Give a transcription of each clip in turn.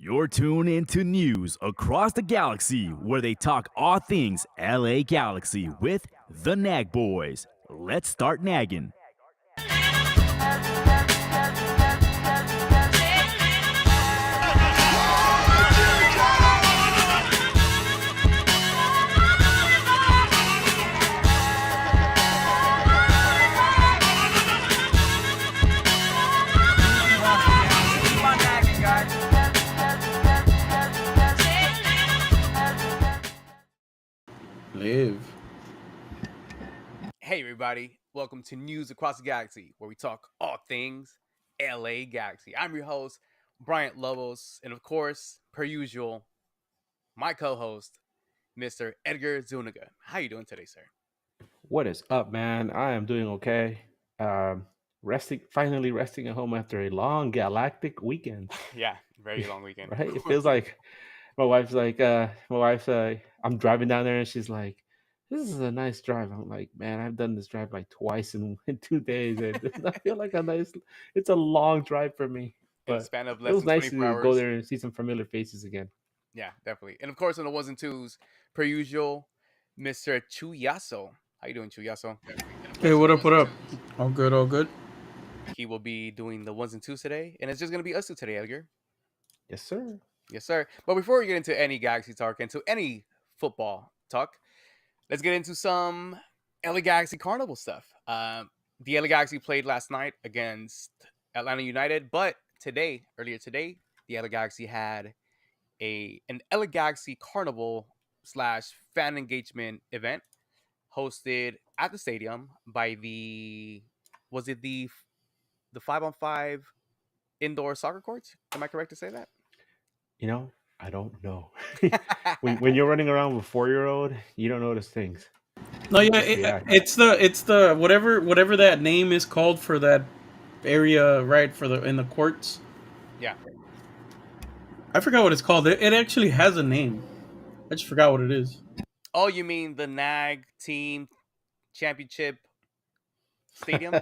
You're tuned into News Across the Galaxy, where they talk all things LA Galaxy with the Nag Boys. Let's start nagging. Live. Hey everybody, welcome to News Across the Galaxy, where we talk all things LA Galaxy. I'm your host, Bryant Lobos, and of course, per usual, my co-host, Mr. Edgar Zuniga. How you doing today, sir? What is up, man? I am doing okay. Finally resting at home after a long galactic weekend. Yeah, very long weekend. Right? It feels like I'm driving down there and she's like, "This is a nice drive." I'm like, "Man, I've done this drive like twice in 2 days, and I feel like it's a long drive for me." In the But span of it less was than nice 24 to go hours. there and see some familiar faces again. Yeah, definitely. And of course, on the ones and twos, per usual, Mr. Chuyaso. How you doing, Chuyaso? Hey, what up? What up? All good, all good. He will be doing the ones and twos today, and it's just going to be us two today, Edgar. Yes, sir. Yes, sir. But before we get into any Galaxy talk, into any football talk, let's get into some LA Galaxy Carnival stuff. The LA Galaxy played last night against Atlanta United, but earlier today, the LA Galaxy had an LA Galaxy Carnival / fan engagement event hosted at the stadium by the 5-on-5 indoor soccer courts? Am I correct to say that? I don't know. when you're running around with a 4-year-old, you don't notice things. No, yeah, it's the whatever that name is called for that area, right? In the courts. Yeah, I forgot what it's called. It actually has a name. I just forgot what it is. Oh, you mean the NAG team championship stadium?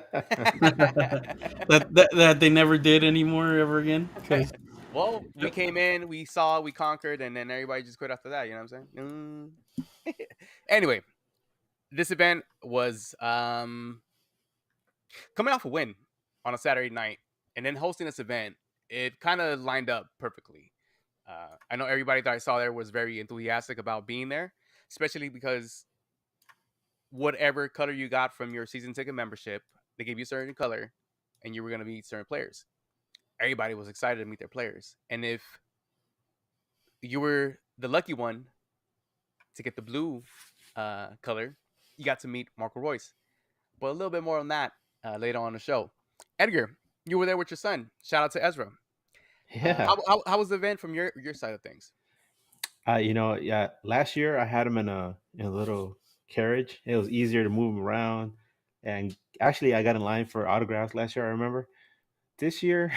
that they never did anymore ever again. Because Well, we came in, we saw, we conquered, and then everybody just quit after that. You know what I'm saying? Anyway, this event was coming off a win on a Saturday night, and then hosting this event. It kind of lined up perfectly. I know everybody that I saw there was very enthusiastic about being there, especially because whatever color you got from your season ticket membership, they gave you a certain color, and you were going to meet certain players. Everybody was excited to meet their players, and if you were the lucky one to get the blue color, you got to meet Marco Royce. But a little bit more on that later on the show. Edgar, you were there with your son. Shout out to Ezra. Yeah. How was the event from your side of things? Yeah. Last year I had him in a little carriage. It was easier to move him around, and actually I got in line for autographs last year. I remember. This year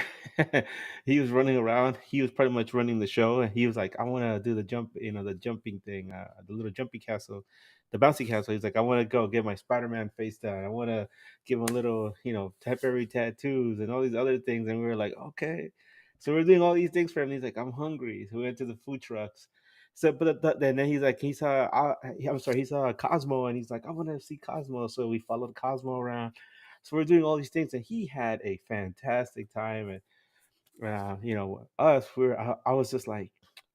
he was running around. He was pretty much running the show, and he was like, I want to do the jump, the jumping thing, the little jumpy castle, the bouncy castle. He's like, I want to go get my Spider-Man face done. I want to give him a little, temporary tattoos and all these other things. And we were like, okay. So we're doing all these things for him. He's like, I'm hungry. So we went to the food trucks. So then he's like, I'm sorry, he saw Cosmo, and he's like, I want to see Cosmo. So we followed Cosmo around. So we're doing all these things, and he had a fantastic time. And us, I was just like,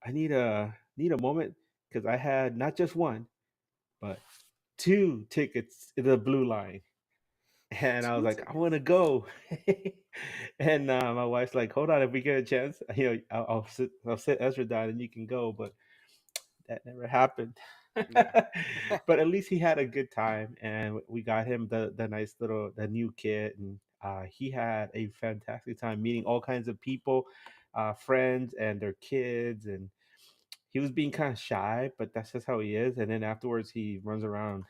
I need a moment, because I had not just one, but two tickets in the blue line, and I was Two like, I tickets. want to go. And my wife's like, hold on, if we get a chance, I'll sit Ezra down and you can go, but that never happened. Yeah. But at least he had a good time, and we got him the nice little the new kit, and he had a fantastic time meeting all kinds of people, friends and their kids, and he was being kind of shy, but that's just how he is. And then afterwards, he runs around.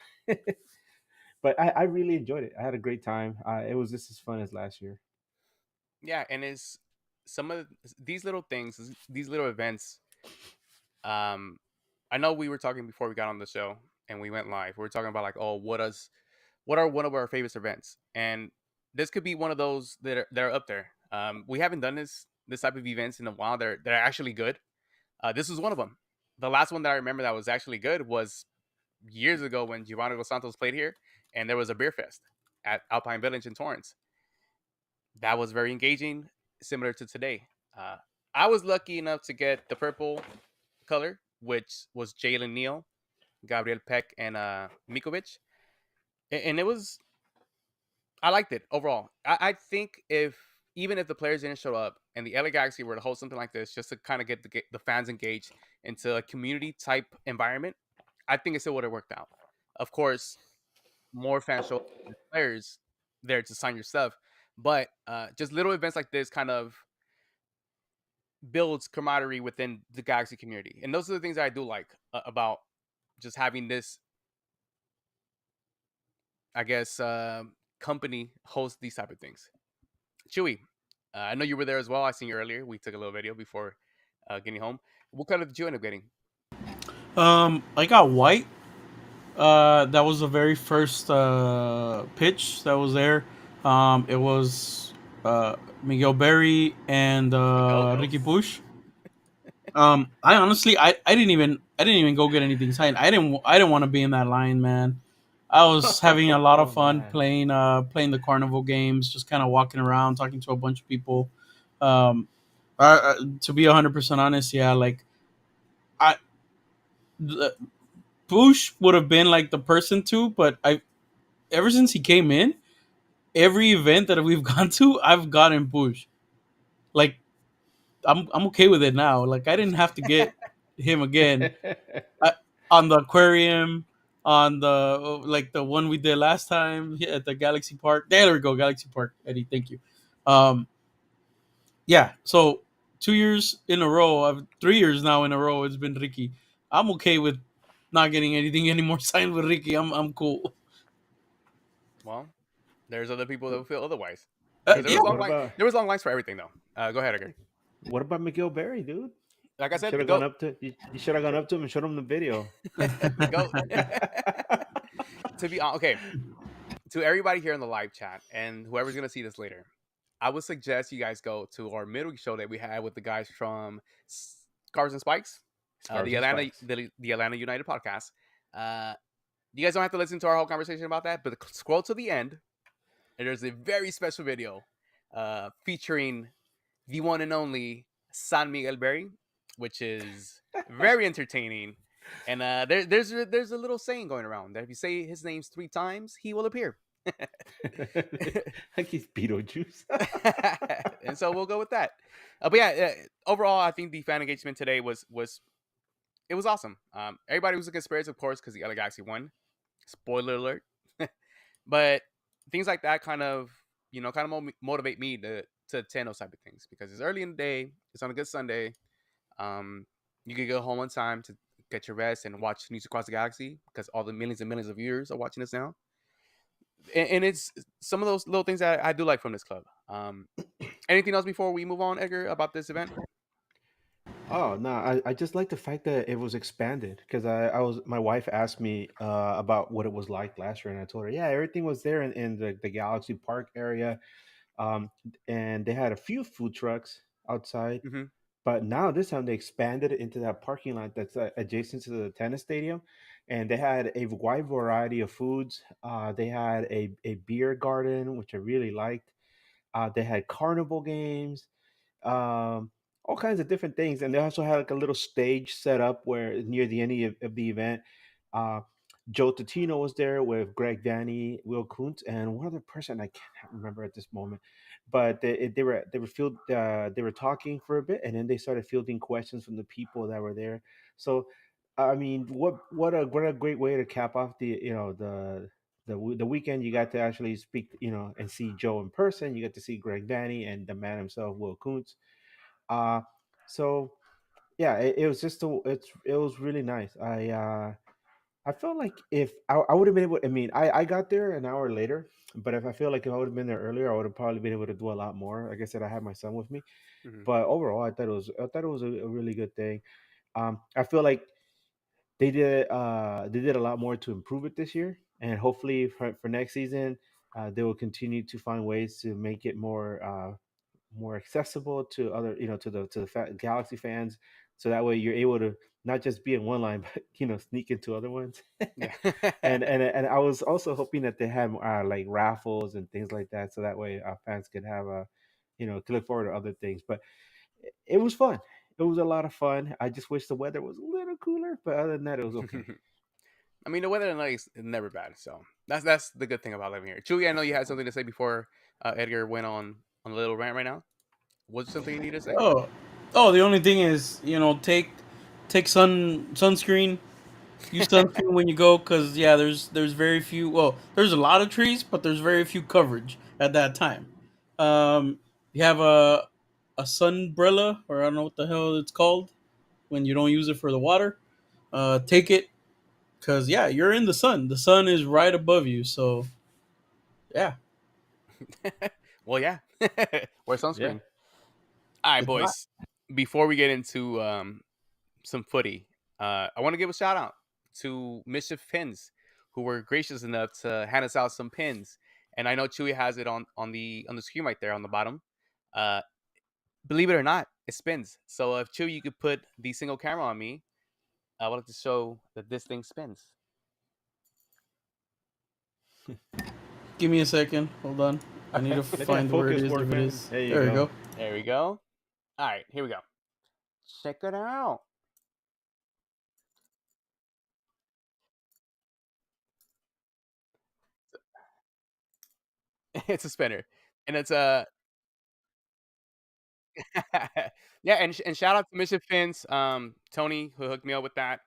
But I really enjoyed it. I had a great time. It was just as fun as last year. Yeah, and it's some of these little things, these little events. Um, I know we were talking before we got on the show and we went live. We were talking about like, oh, what are one of our favorite events, and this could be one of those that are up there. We haven't done this type of events in a while. They're actually good. This was one of them. The last one that I remember that was actually good was years ago when Giovanni Dos Santos played here, and there was a beer fest at Alpine Village in Torrance. That was very engaging, similar to today. Uh, I was lucky enough to get the purple color, which was Jalen Neal, Gabriel Peck, and Mikovic, and it was I liked it overall. I think if even if the players didn't show up and the LA Galaxy were to host something like this just to kind of get the fans engaged into a community type environment, I think it still would have worked out. Of course, more fans show up than players there to sign your stuff, but just little events like this kind of builds camaraderie within the Galaxy community, and those are the things that I do like about just having this, I guess, company host these type of things. Chewy, I know you were there as well. I seen you earlier. We took a little video before getting home. What color did you end up getting? I got white. That was the very first pitch that was there. It was Miguel Berry and The Go-Go's. Ricky Push. I honestly, I didn't even go get anything signed. I didn't want to be in that line, man. I was having a lot of Oh fun man. playing the carnival games, just kind of walking around, talking to a bunch of people. To be 100% honest, yeah, like I the, Bush would have been like the person to, but I ever since he came in, every event that we've gone to, I've gotten Bush. Like I'm okay with it now. Like I didn't have to get him again. I, on the aquarium, on the like the one we did last time at the Galaxy Park. There we go, Galaxy Park, Eddie. Thank you. Um, yeah. So 2 years in a row, 3 years now in a row, it's been Ricky. I'm okay with not getting anything anymore signed with Ricky. I'm cool. Well, there's other people that will feel otherwise because Hey, there was Yeah. what about There was long lines for everything though. Go ahead, Edgar. what about Miguel Berry, dude? like I You said, should the have gone goat, up to you should have gone up to him and showed him the video. the goat. To be okay, to everybody here in the live chat and whoever's gonna see this later, I would suggest you guys go to our midweek show that we had with the guys from Cars and Spikes, Scars the and Atlanta spikes. the Atlanta United podcast. You guys don't have to listen to our whole conversation about that, but scroll to the end, and there's a very special video featuring the one and only San Miguel Berry, which is very entertaining. And there's a little saying going around that if you say his names 3 times, he will appear. Like he's Beetlejuice. And so we'll go with that. But yeah, overall, I think the fan engagement today was it was awesome. Everybody was looking spirits, of course, because the LA Galaxy won. Spoiler alert. But things like that kind of motivate me to attend those type of things because it's early in the day. It's on a good Sunday. You can go home on time to get your rest and watch News Across the Galaxy because all the millions and millions of viewers are watching us now. And it's some of those little things that I do like from this club. Anything else before we move on, Edgar, about this event? Oh no, I just like the fact that it was expanded because I was my wife asked me about what it was like last year and I told her yeah everything was there in the Galaxy Park area, um, and they had a few food trucks outside, Mm-hmm. but now this time they expanded it into that parking lot that's adjacent to the tennis stadium, and they had a wide variety of foods. They had a beer garden which I really liked. They had carnival games, um, all kinds of different things. And they also had like a little stage set up where near the end of the event, uh, Joe Totino was there with Greg Vanny, Will Kuntz, and one other person I can't remember at this moment. But they were talking for a bit, and then they started fielding questions from the people that were there. So, I mean, what a great way to cap off the weekend. You got to actually speak, and see Joe in person. You get to see Greg Vanny and the man himself, Will Kuntz. uh so yeah, it was just it was really nice. I felt like if I would have been able, I mean, I got there an hour later, but if I feel like if I would have been there earlier, I would have probably been able to do a lot more. Like I said, I had my son with me, Mm-hmm. but overall I thought it was a really good thing. I feel like they did a lot more to improve it this year, and hopefully for next season, they will continue to find ways to make it more accessible to other, to the Galaxy fans, so that way you're able to not just be in one line, but sneak into other ones. Yeah. And I was also hoping that they had like raffles and things like that, so that way fans could have to look forward to other things. But it was fun. It was a lot of fun. I just wish the weather was a little cooler, but other than that, it was okay. I mean, the weather in LA is never bad, so that's the good thing about living here. Chewy, I know you had something to say before Edgar went on a little rant right now. Was there something you need to say? Oh, the only thing is, take sunscreen. Use sunscreen when you go, cause yeah, there's very few. Well, there's a lot of trees, but there's very few coverage at that time. You have a sunbrella, or I don't know what the hell it's called when you don't use it for the water. Take it, cause yeah, you're in the sun. The sun is right above you, so yeah, Well, yeah. Wear Yeah. sunscreen. All right, it's hot. boys. Before we get into some footy, I want to give a shout out to Mischief Pins, who were gracious enough to hand us out some pins. And I know Chewy has it on the screen right there on the bottom. Uh, believe it or not, it spins. So if Chewy, you could put the single camera on me, I wanted to show that this thing spins. Give me a second. Hold on. I need to Let that find where it focus is. work, If it man. is, There you there we go. go. There we go. All right, here we go. Check it out. It's a spinner, and it's a yeah, and shout out to Mischief Fins, Tony who hooked me up with that.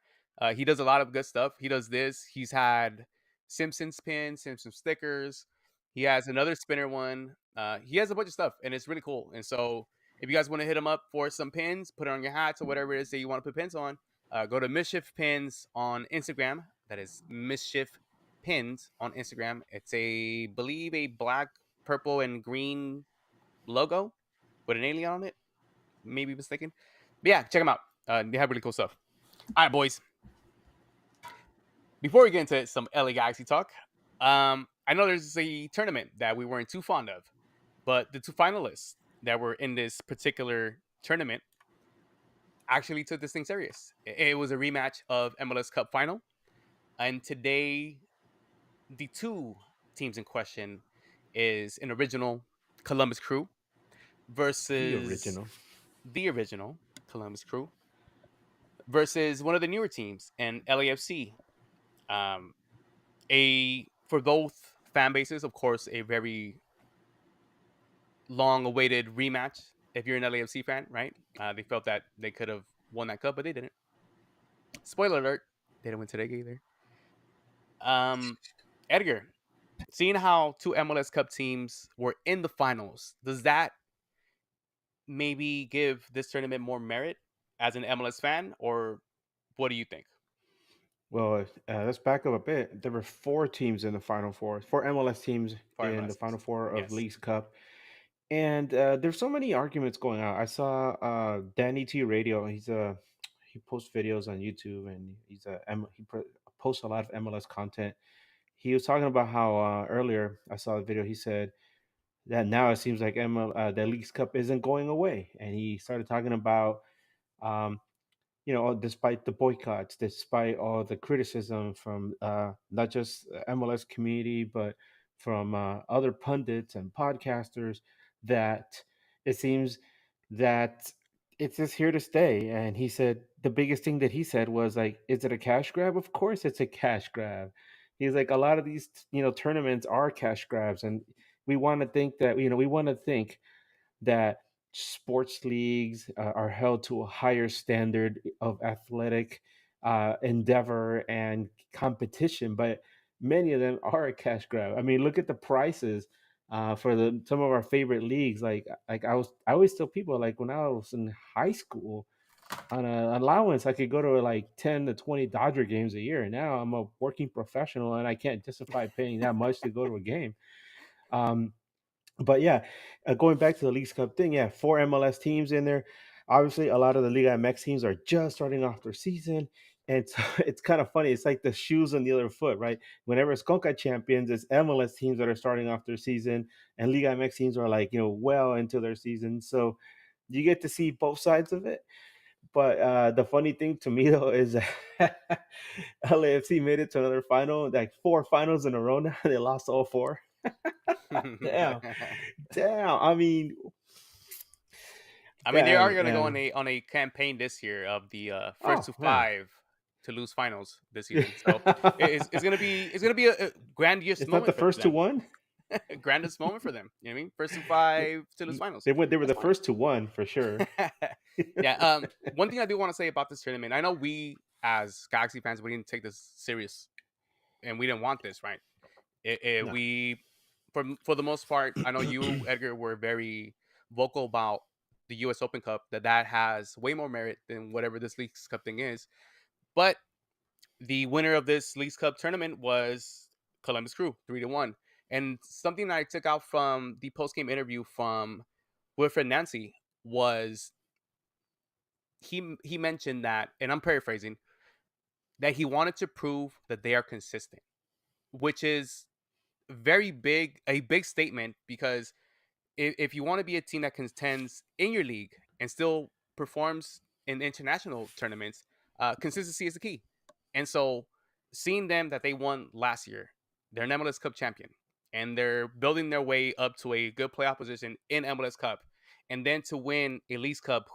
He does a lot of good stuff. He does this. He's had Simpsons pins, Simpsons stickers. He has another spinner one. He has a bunch of stuff, and it's really cool. And so, if you guys want to hit him up for some pins, put it on your hats or whatever it is that you want to put pins on, go to Mischief Pins on Instagram. That is Mischief Pins on Instagram. It's believe a black, purple, and green logo with an alien on it. Maybe mistaken. But yeah, check them out. They have really cool stuff. All right, boys. Before we get into some LA Galaxy talk, I know there's a tournament that we weren't too fond of, but the two finalists that were in this particular tournament actually took this thing serious. It was a rematch of MLS Cup final, and today the two teams in question is an original Columbus Crew The versus original. the original Columbus Crew versus one of the newer teams in LAFC. Um, a for both fan bases, of course, a very long-awaited rematch. If you're an LAFC fan, right? They felt that they could have won that cup, but they didn't. Spoiler alert: they didn't win today either. Um, Edgar, seeing how two MLS Cup teams were in the finals, does that maybe give this tournament more merit as an MLS fan, or what do you think? Well, let's back up a bit. There were four teams in the Final Four, four MLS teams For in the MLS Final teams, Four of yes. Leagues Cup. And there's so many arguments going on. I saw Danny T Radio. He posts videos on YouTube, and posts a lot of MLS content. He was talking about how earlier I saw a video. He said that now it seems like the Leagues Cup isn't going away, and he started talking about um, despite the boycotts, despite all the criticism from not just the MLS community, but from other pundits and podcasters, that it seems that it's just here to stay. And he said the biggest thing that he said was like, "Is it a cash grab? Of course, it's a cash grab." He's like, a lot of these, tournaments are cash grabs, and we want to think that sports leagues are held to a higher standard of athletic endeavor and competition, but many of them are a cash grab. I mean, look at the prices for some of our favorite leagues. I always tell people, like, when I was in high school, on an allowance, I could go to like 10 to 20 Dodger games a year. Now I'm a working professional and I can't justify paying that much to go to a game. Um, but yeah, going back to the Leagues Cup thing, yeah, four MLS teams in there. Obviously, a lot of the Liga MX teams are just starting off their season, and so it's kind of funny. It's like the shoes on the other foot, right? Whenever it's Conca champions, it's MLS teams that are starting off their season, and Liga MX teams are like, well into their season. So you get to see both sides of it. But the funny thing to me though is that LAFC made it to another final, like four finals in a row now. They lost all four. Damn. Damn. I mean, I mean, they are dang, going to go man. on a campaign this year of the first Oh to man. five to lose finals this season. So it's gonna be a grandiose It's not the moment for first to them. one. Grandest moment for them. You know what I mean? First to five to lose finals. They were That's the fine. first to one for sure. Yeah. One thing I do want to say about this tournament, I know we as Galaxy fans, we didn't take this serious, and we didn't want this, right? No. We, for the most part, I know you, Edgar, were very vocal about the U.S. Open Cup, that has way more merit than whatever this Leagues Cup thing is. But the winner of this Leagues Cup tournament was Columbus Crew, 3-1. And something that I took out from the post game interview from Wilfred Nancy was he mentioned that, and I'm paraphrasing, that he wanted to prove that they are consistent, which is a big statement, because if you want to be a team that contends in your league and still performs in international tournaments, consistency is the key. And so, seeing them that they won last year, they're an MLS Cup champion, and they're building their way up to a good playoff position in MLS Cup, and then to win a Leagues Cup,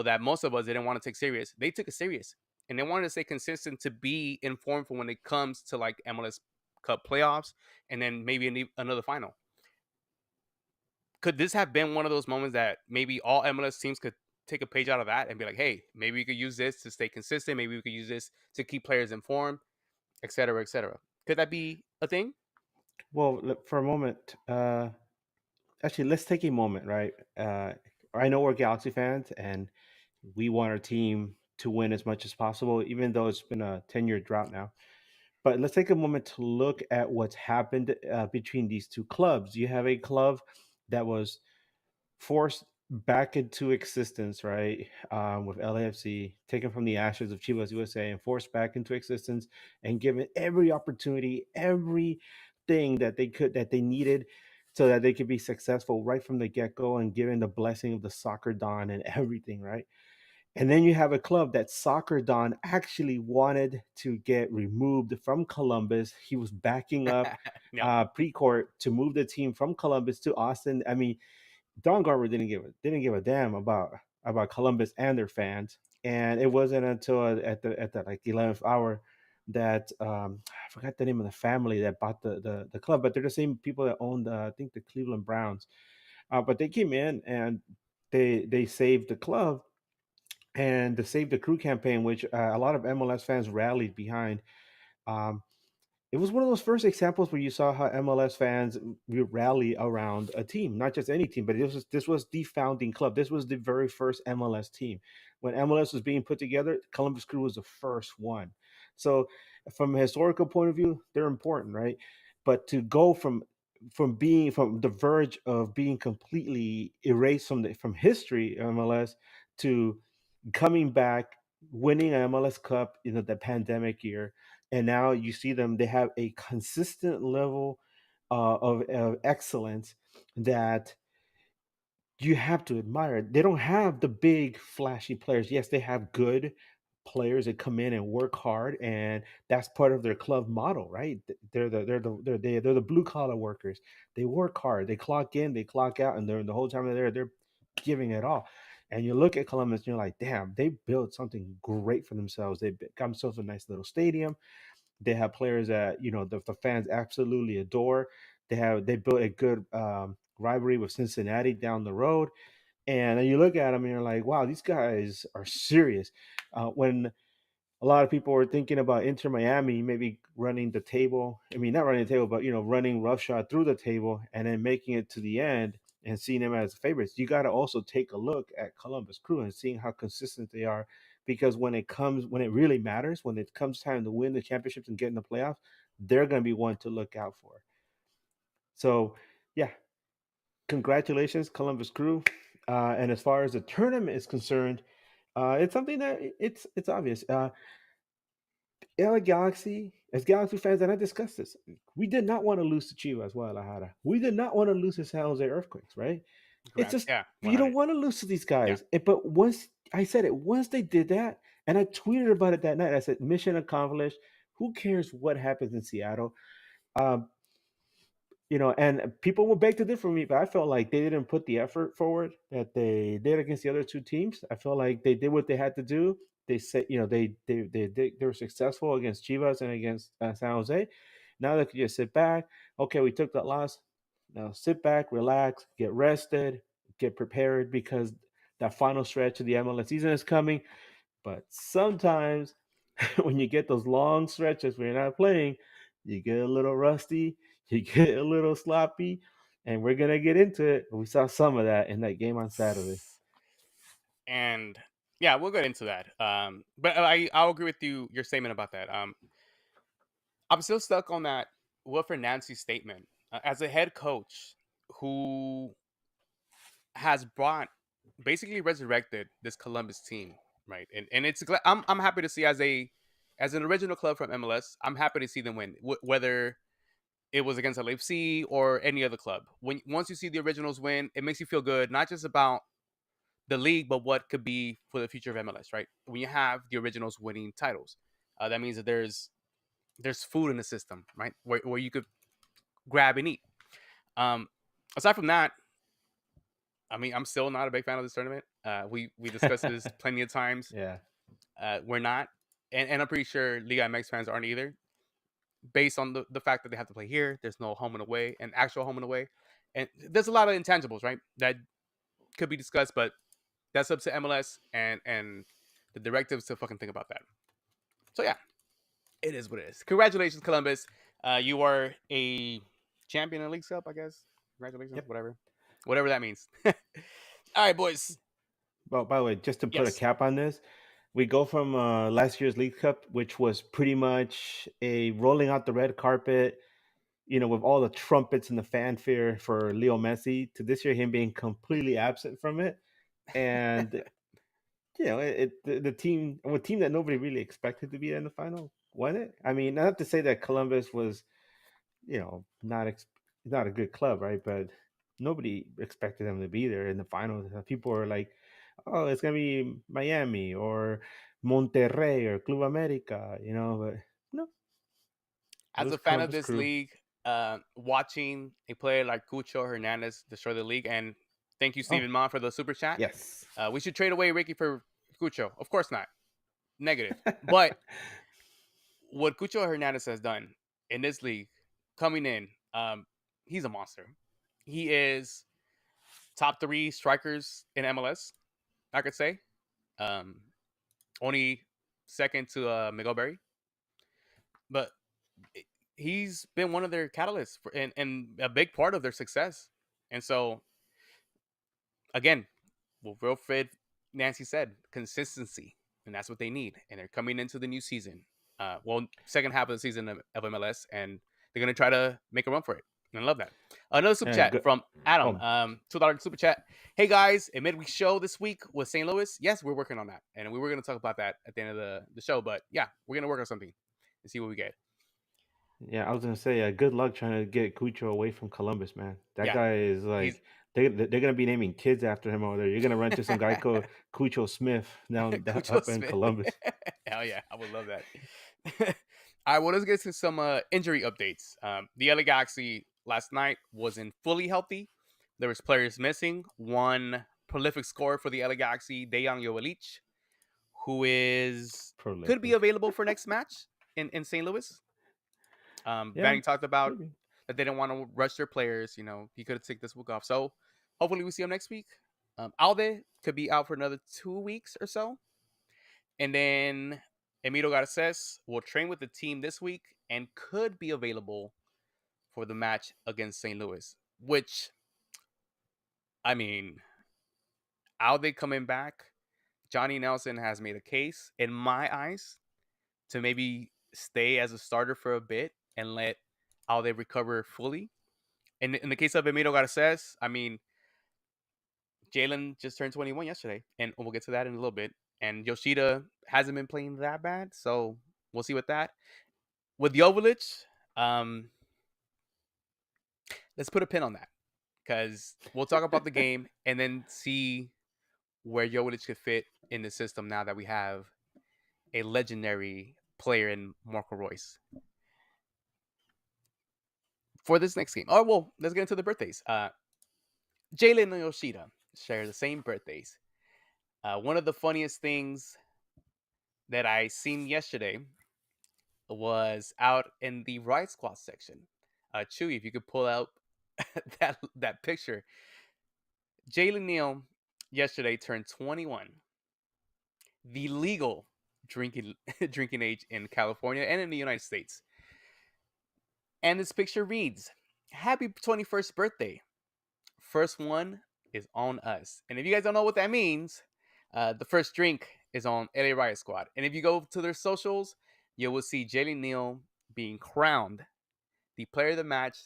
that most of us didn't want to take serious, they took it serious, and they wanted to stay consistent to be informed for when it comes to like MLS Cup playoffs, and then maybe another final. Could this have been one of those moments that maybe all MLS teams could take a page out of that and be like, hey, maybe we could use this to stay consistent. Maybe we could use this to keep players informed, et cetera, et cetera. Could that be a thing? Well, look, for a moment, actually, let's take a moment, right? I know we're Galaxy fans, and we want our team to win as much as possible, even though it's been a 10-year drought now. But let's take a moment to look at what's happened between these two clubs. You have a club that was forced back into existence, right? With LAFC, taken from the ashes of Chivas USA and forced back into existence, and given every opportunity, everything that they needed, so that they could be successful right from the get go, and given the blessing of the soccer don and everything, right? And then you have a club that Soccer Don actually wanted to get removed from Columbus. He was backing up Yep. Precourt to move the team from Columbus to Austin. I mean, Don Garber didn't give a damn about Columbus and their fans. And it wasn't until at the like 11th hour that I forgot the name of the family that bought the club, but they're the same people that owned I think the Cleveland Browns. But they came in and they saved the club, and the Save the Crew campaign, which a lot of MLS fans rallied behind. Um, it was one of those first examples where you saw how MLS fans rally around a team, not just any team, but this was the founding club. This was the very first MLS team. When MLS was being put together, Columbus Crew was the first one. So, from a historical point of view, they're important, right? But to go from the verge of being completely erased from history, MLS, to coming back, winning an MLS Cup in the pandemic year, and now you see them. They have a consistent level of excellence that you have to admire. They don't have the big flashy players. Yes, they have good players that come in and work hard, and that's part of their club model, right? They're the blue collar workers. They work hard. They clock in, they clock out, and they're the whole time they're giving it all. And you look at Columbus, and you're like, damn, they built something great for themselves. They got themselves a nice little stadium. They have players that the fans absolutely adore. They built a good rivalry with Cincinnati down the road, and then you look at them and you're like, wow, these guys are serious. When a lot of people were thinking about Inter Miami maybe running the table. I mean, not running the table, but running roughshod through the table and then making it to the end and seeing them as favorites. You got to also take a look at Columbus Crew and seeing how consistent they are, because when it really matters, when it comes time to win the championships and get in the playoffs, they're going to be one to look out for. So, yeah, congratulations, Columbus Crew. And as far as the tournament is concerned, it's something that it's obvious. LA Galaxy, as Galaxy fans, and I discussed this, we did not want to lose to Chivas Guadalajara. We did not want to lose to San Jose Earthquakes, right? It's Correct. just Yeah. you don't 100. want to lose to these Yeah. guys. But once I said it, once they did that, and I tweeted about it that night, I said, mission accomplished. Who cares what happens in Seattle? Um, and people will beg to differ from me, but I felt like they didn't put the effort forward that they did against the other two teams. I feel like they did what they had to do. They said, they were successful against Chivas and against San Jose. Now they could just sit back. Okay, we took that loss. Now sit back, relax, get rested, get prepared, because that final stretch of the MLS season is coming. But sometimes when you get those long stretches where you're not playing, you get a little rusty, you get a little sloppy, and we're gonna get into it. We saw some of that in that game on Saturday. And yeah, we'll get into that. But I'll agree with your statement about that. I'm still stuck on that Wilfred Nancy statement. As a head coach who has brought basically resurrected this Columbus team, right? And I'm happy to see, as an original club from MLS, I'm happy to see them win, whether it was against LAFC or any other club. Once you see the originals win, it makes you feel good, not just about the league, but what could be for the future of MLS, right? When you have the originals winning titles, that means that there's food in the system, right? Where you could grab and eat. Um, Aside from that, I mean, I'm still not a big fan of this tournament. We discussed this plenty of times. Yeah. We're not, and I'm pretty sure Liga MX fans aren't either, based on the fact that they have to play here. There's no home and away, and actual home and away, and there's a lot of intangibles, right? That could be discussed, but that's up to MLS and the directives to fucking think about that. So yeah, it is what it is. Congratulations, Columbus. You are a champion in League Cup, I guess. Congratulations, Yep. whatever that means. All right, boys. Well, by the way, just to put a Yes. cap on this, we go from last year's League Cup, which was pretty much a rolling out the red carpet. with all the trumpets and the fanfare for Leo Messi, to this year him being completely absent from it, and the team, a team that nobody really expected to be in the final, won it. I mean, not to say that Columbus was, not a good club, right? But nobody expected them to be there in the finals. People were like, "Oh, it's gonna be Miami or Monterrey or Club America," but no, it As was a fan of Columbus this Crew. league, watching a player like Cucho Hernandez destroy the league, and thank you, Oh, Stephen Mon, for the super chat. yes. We should trade away Ricky for Cucho. Of course not. Negative. But what Cucho Hernandez has done in this league, coming in, he's a monster. He is top 3 strikers in MLS, I could say. Um, only second to Miguel Berry. But he's been one of their catalysts and a big part of their success. And so, again, what Wilfred Nancy said, consistency. And that's what they need. And they're coming into the new season. Second half of the season of MLS, and they're going to try to make a run for it. And I love that. Another super chat from Adam. $2 super chat. Hey, guys, a midweek show this week with St. Louis. Yes, we're working on that. And we were going to talk about that at the end of the show. But, yeah, we're going to work on something and see what we get. Yeah, I was gonna say, good luck trying to get Cucho away from Columbus, man. That Yeah, guy is like, they're gonna be naming kids after him over there. You're gonna run into some guy called Cucho Smith down Cucho up in Smith. Columbus. Hell yeah, I would love that. All right, well, let's get to some injury updates. The LA Galaxy last night wasn't fully healthy. There was players missing. One prolific scorer for the LA Galaxy, Dejan Joveljic, who could be available for next match in St. Louis. Vanny talked about that they didn't want to rush their players. He could have taken this week off. So hopefully we see him next week. Alde could be out for another 2 weeks or so. And then Emilio Garces will train with the team this week and could be available for the match against St. Louis, which, I mean, Alde coming back, Johnny Nelson has made a case, in my eyes, to maybe stay as a starter for a bit and let Alde recover fully. And in the case of Emilio Garces, I mean, Jalen just turned 21 yesterday, and we'll get to that in a little bit. And Yoshida hasn't been playing that bad, so we'll see with that. With Joveljic, let's put a pin on that, because we'll talk about the game and then see where Joveljic could fit in the system now that we have a legendary player in Marco Reus. For this next game, let's get into the birthdays. Jalen and Yoshida share the same birthdays. One of the funniest things that I seen yesterday was out in the Riot Squad section. Chewy, if you could pull out that picture. Jalen Neal yesterday turned 21. The legal drinking age in California and in the United States. And this picture reads, "Happy 21st birthday. First one is on us." And if you guys don't know what that means, the first drink is on LA Riot Squad. And if you go to their socials, you will see Jalen Neal being crowned the player of the match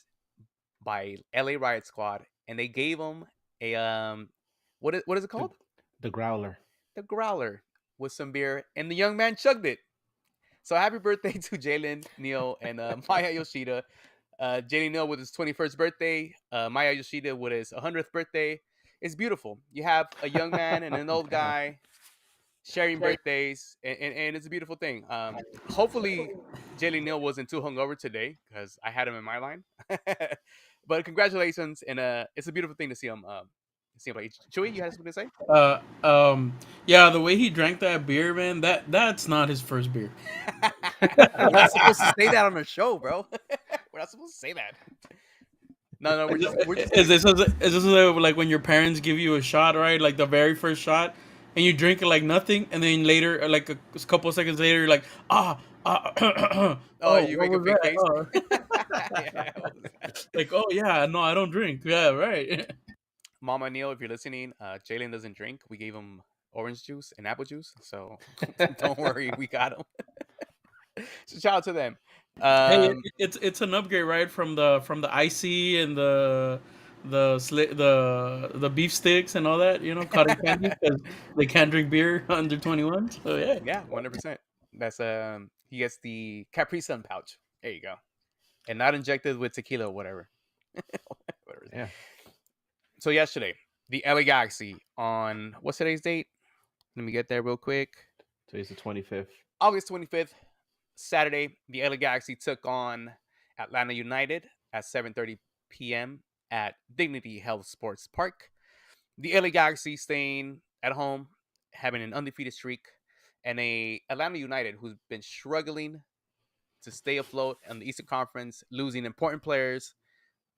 by LA Riot Squad. And they gave him a, what is it called? The Growler. The Growler with some beer. And the young man chugged it. So happy birthday to Jalen Neal and Maya Yoshida. Jalen Neal with his 21st birthday. Maya Yoshida with his 100th birthday. It's beautiful. You have a young man and an old guy sharing birthdays, and it's a beautiful thing. Hopefully, Jalen Neal wasn't too hungover today, because I had him in my line. But congratulations, and it's a beautiful thing to see him. Play. Chewy, you had something to say? Yeah, the way he drank that beer, man, that's not his first beer. We're not supposed to say that on the show, bro. We're not supposed to say that. No, we're just. Is this like when your parents give you a shot, right? Like the very first shot, and you drink it like nothing, and then later, like a couple of seconds later, you're like, you make a big face. Like, oh yeah, no, I don't drink. Yeah, right. Mama Neal, if you're listening, Jalen doesn't drink. We gave him orange juice and apple juice, so don't worry, we got him. So shout out to them. Hey, Um, it's an upgrade, right? From the icy and the beef sticks and all that, cotton candy because they can't drink beer under 21. So yeah. yeah, 100%. That's he gets the Capri Sun pouch. There you go, and not injected with tequila or whatever. Whatever. Yeah. So yesterday, the LA Galaxy on what's today's date? Let me get there real quick. Today's the 25th. August 25th, Saturday, the LA Galaxy took on Atlanta United at 7:30 p.m. at Dignity Health Sports Park. The LA Galaxy staying at home, having an undefeated streak, and a Atlanta United who's been struggling to stay afloat in the Eastern Conference, losing important players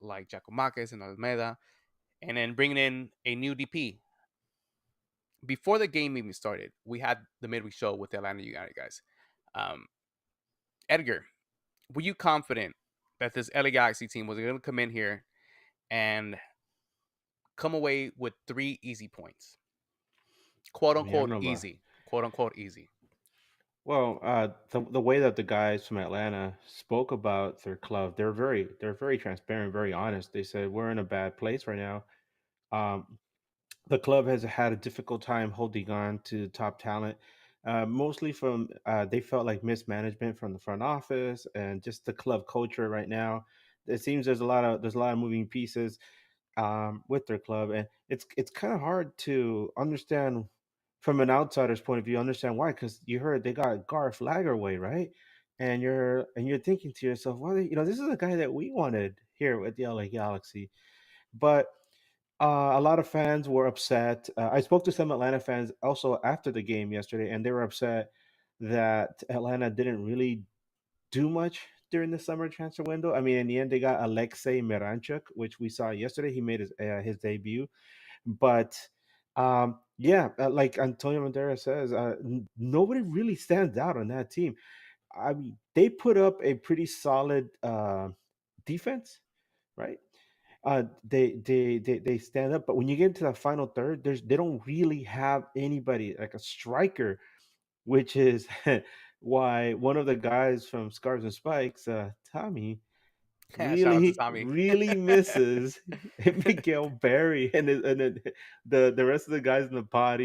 like Giacomakis and Almeida, and then bringing in a new DP. Before the game even started, we had the midweek show with the Atlanta United guys. Um, Edgar, were you confident that this LA Galaxy team was going to come in here and come away with 3 easy points? Quote Yeah, I don't unquote know about. easy. Quote unquote easy. Well, the way that the guys from Atlanta spoke about their club, they're very transparent, very honest. They said we're in a bad place right now. Um, the club has had a difficult time holding on to top talent, mostly from they felt like mismanagement from the front office and just the club culture right now. It seems there's a lot of moving pieces with their club, and it's kind of hard to understand from an outsider's point of view. Understand why? Because you heard they got Garth Lagerway, right? And you're thinking to yourself, well, this is a guy that we wanted here at the LA Galaxy, but a lot of fans were upset. I spoke to some Atlanta fans also after the game yesterday, and they were upset that Atlanta didn't really do much during the summer transfer window. I mean, in the end, they got Alexei Miranchuk, which we saw yesterday. He made his debut, but yeah, like Antonio Banderas says, nobody really stands out on that team. I mean, they put up a pretty solid defense, right? They stand up, but when you get into the final third, they don't really have anybody like a striker, which is why one of the guys from Scarves and Spikes, Tommy, Shout out to really Tommy. really misses Miguel Berry, and then the rest of the guys in the pod,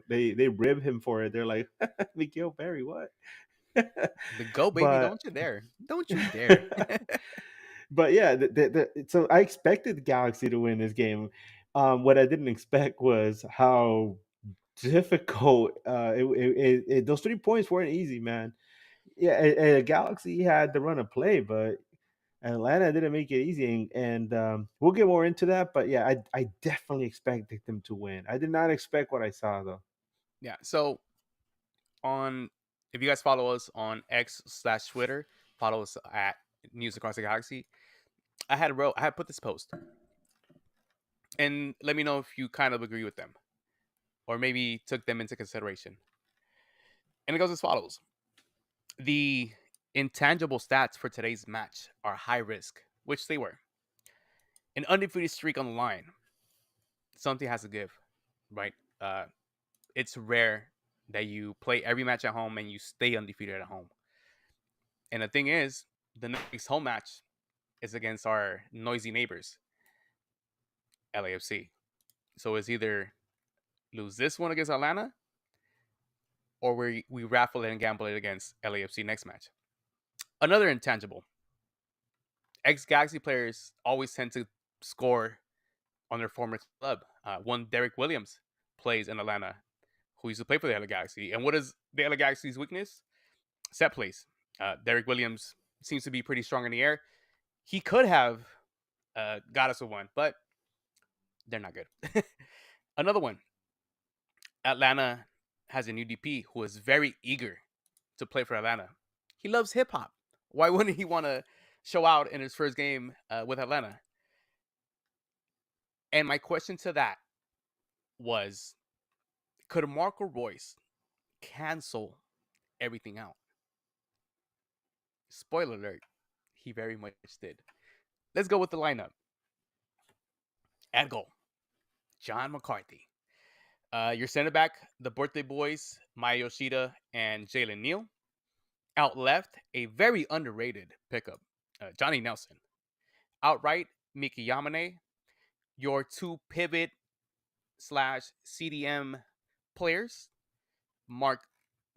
they rib him for it. They're like, Miguel Berry, what? The go baby, but don't you dare. Don't you dare. but yeah, so I expected the Galaxy to win this game. What I didn't expect was how difficult those 3 points weren't easy, man. Yeah, Galaxy had the run of play, but Atlanta didn't make it easy, and we'll get more into that. But yeah, I definitely expected them to win. I did not expect what I saw though. Yeah. So on if you guys follow us on X/Twitter, follow us at News Across the Galaxy. I had put this post, and let me know if you kind of agree with them or maybe took them into consideration. And it goes as follows: the intangible stats for today's match are high risk, which they were. An undefeated streak on the line. Something has to give, right? It's rare that you play every match at home and you stay undefeated at home. And the thing is, the next home match is against our noisy neighbors, LAFC. So it's either lose this one against Atlanta or we raffle it and gamble it against LAFC next match. Another intangible. Ex Galaxy players always tend to score on their former club. One Derek Williams plays in Atlanta, who used to play for the LA Galaxy. And what is the LA Galaxy's weakness? Set plays. Derek Williams seems to be pretty strong in the air. He could have got us a one, but they're not good. Another one. Atlanta has a new DP who is very eager to play for Atlanta. He loves hip hop. Why wouldn't he want to show out in his first game with Atlanta? And my question to that was, could Marco Royce cancel everything out? Spoiler alert, he very much did. Let's go with the lineup. At goal, John McCarthy. Your center back, the birthday boys, Maya Yoshida and Jalen Neal. Out left, a very underrated pickup, Johnny Nelson. Outright, Miki Yamane. Your two pivot slash CDM players, Mark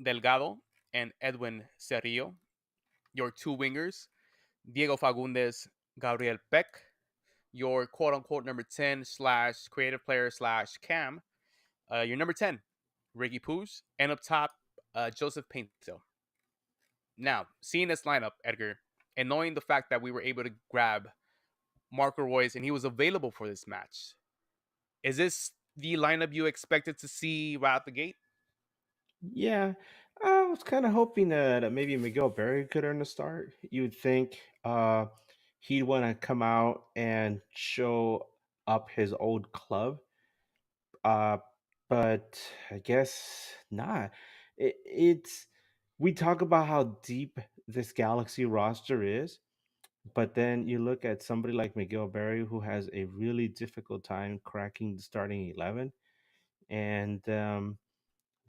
Delgado and Edwin Cerrillo. Your two wingers, Diego Fagundes, Gabriel Peck. Your quote unquote number 10 slash creative player slash cam. Your number 10, Ricky Pooch. And up top, Joseph Painto. Now, seeing this lineup, Edgar, and knowing the fact that we were able to grab Marco Royce and he was available for this match, is this the lineup you expected to see right out the gate? Yeah, I was kind of hoping that maybe Miguel Berry could earn a start. You'd think he'd want to come out and show up his old club, uh, but I guess not. It's we talk about how deep this Galaxy roster is, but then you look at somebody like Miguel Berry who has a really difficult time cracking the starting 11, and then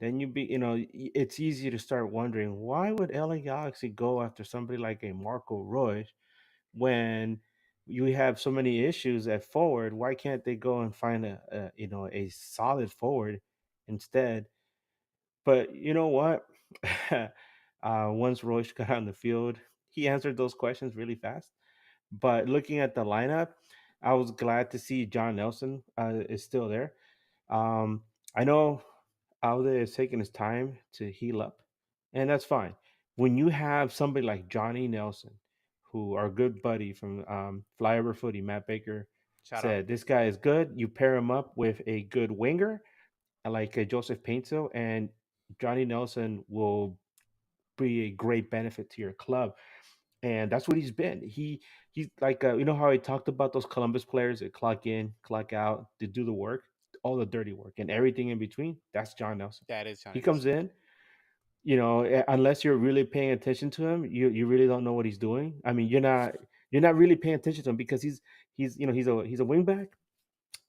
it's easy to start wondering why would LA Galaxy go after somebody like a Marco Royce when you have so many issues at forward? Why can't they go and find a solid forward instead? But you know what? Once Royce got on the field, he answered those questions really fast. But looking at the lineup, I was glad to see John Nelson is still there. Um, I know Alde is taking his time to heal up, and that's fine. When you have somebody like Johnny Nelson, who our good buddy from Flyover Footy, Matt Baker, Shout out. said this guy is good. You pair him up with a good winger like Joseph Painto, and Johnny Nelson will be a great benefit to your club. And that's what he's been. He's like how he talked about those Columbus players that clock in, clock out, to do the work, all the dirty work, and everything in between. That's John Nelson. That is He Johnny comes Nelson. in, unless you're really paying attention to him, you really don't know what he's doing. I mean, you're not really paying attention to him because he's a wingback,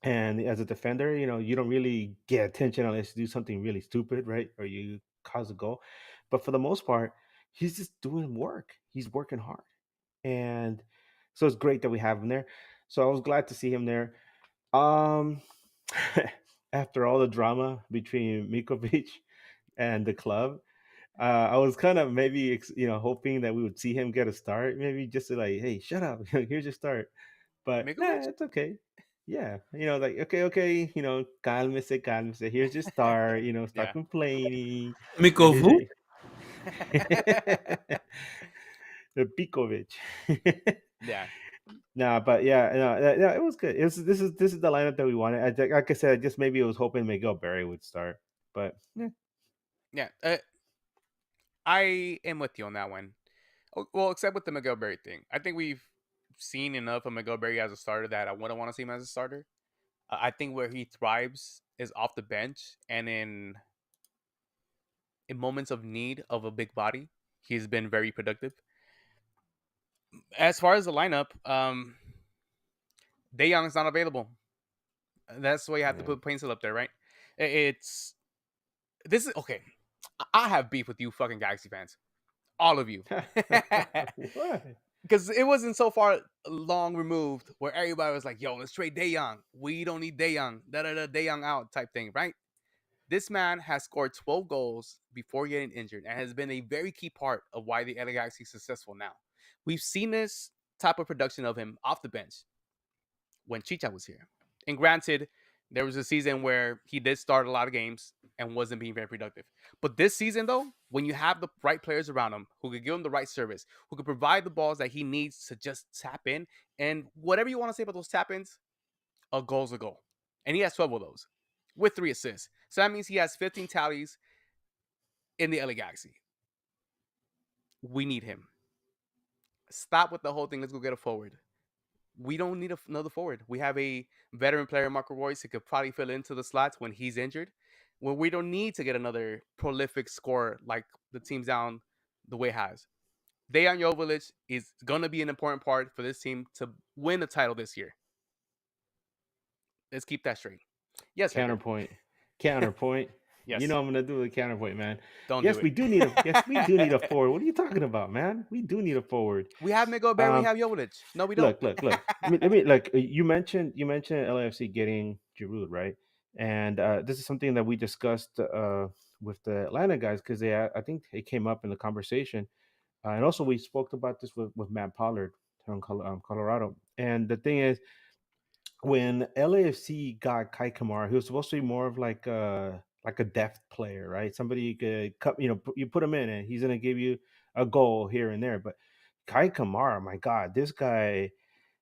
and as a defender, you don't really get attention unless you do something really stupid, right? Or you cause a goal. But for the most part, he's just doing work. He's working hard. And so it's great that we have him there. So I was glad to see him there. Um After all the drama between Mikovic and the club, I was kind of maybe hoping that we would see him get a start, maybe just to like, hey, shut up, here's your start. But nah, Mikovic? it's okay. Yeah, like okay, cálmese, cálmese. Here's your start. Start Yeah. complaining. Miko Here's Vu? your the Pikovic. Yeah. Nah, but yeah, no, yeah, it was good. This is the lineup that we wanted. Like I said, I just maybe I was hoping Miguel Berry would start, but yeah. Yeah. I am with you on that one. Well, except with the Miguel Berry thing. I think we've seen enough of Miguel Berry as a starter that I wouldn't want to see him as a starter. I think where he thrives is off the bench and in moments of need of a big body. He's been very productive. As far as the lineup, De Jong's not available. That's why you have to Yeah. put Painsil up there, right? It's this is okay. I have beef with you fucking Galaxy fans. All of you. What? Because it wasn't so far long removed where everybody was like, yo, let's trade De Jong. We don't need De Jong. De Jong out type thing, right? This man has scored 12 goals before getting injured and has been a very key part of why the LA Galaxy is successful now. We've seen this type of production of him off the bench when Chicha was here. And granted, there was a season where he did start a lot of games and wasn't being very productive. But this season, though, when you have the right players around him who could give him the right service, who could provide the balls that he needs to just tap in, and whatever you want to say about those tap ins, a goal's a goal. And he has 12 of those with 3 assists. So that means he has 15 tallies in the LA Galaxy. We need him. Stop with the whole thing. Let's go get a forward. We don't need another forward. We have a veteran player, Marco Royce, who could probably fill into the slots when he's injured. When we don't need to get another prolific scorer like the team's down the way it has. Dejan Joveljic is going to be an important part for this team to win the title this year. Let's keep that straight. Yes, Edgar. Counterpoint. Counterpoint. You Yes. know I'm gonna do the counterpoint, man. Don't do Yes, it. we do need a yes, we do need a forward. What are you talking about, man? We do need a forward. We have Miguel Berry. We Um, have Jovic. No, we don't. look. Let me like you mentioned LAFC getting Giroud, right? And this is something that we discussed with the Atlanta guys because I think it came up in the conversation, and also we spoke about this with Matt Pollard from Colorado. And the thing is, when LAFC got Kai Kamara, he was supposed to be more of like a depth player, right? Somebody you could cut, you put him in and he's gonna give you a goal here and there. But Kai Kamara, my God, this guy,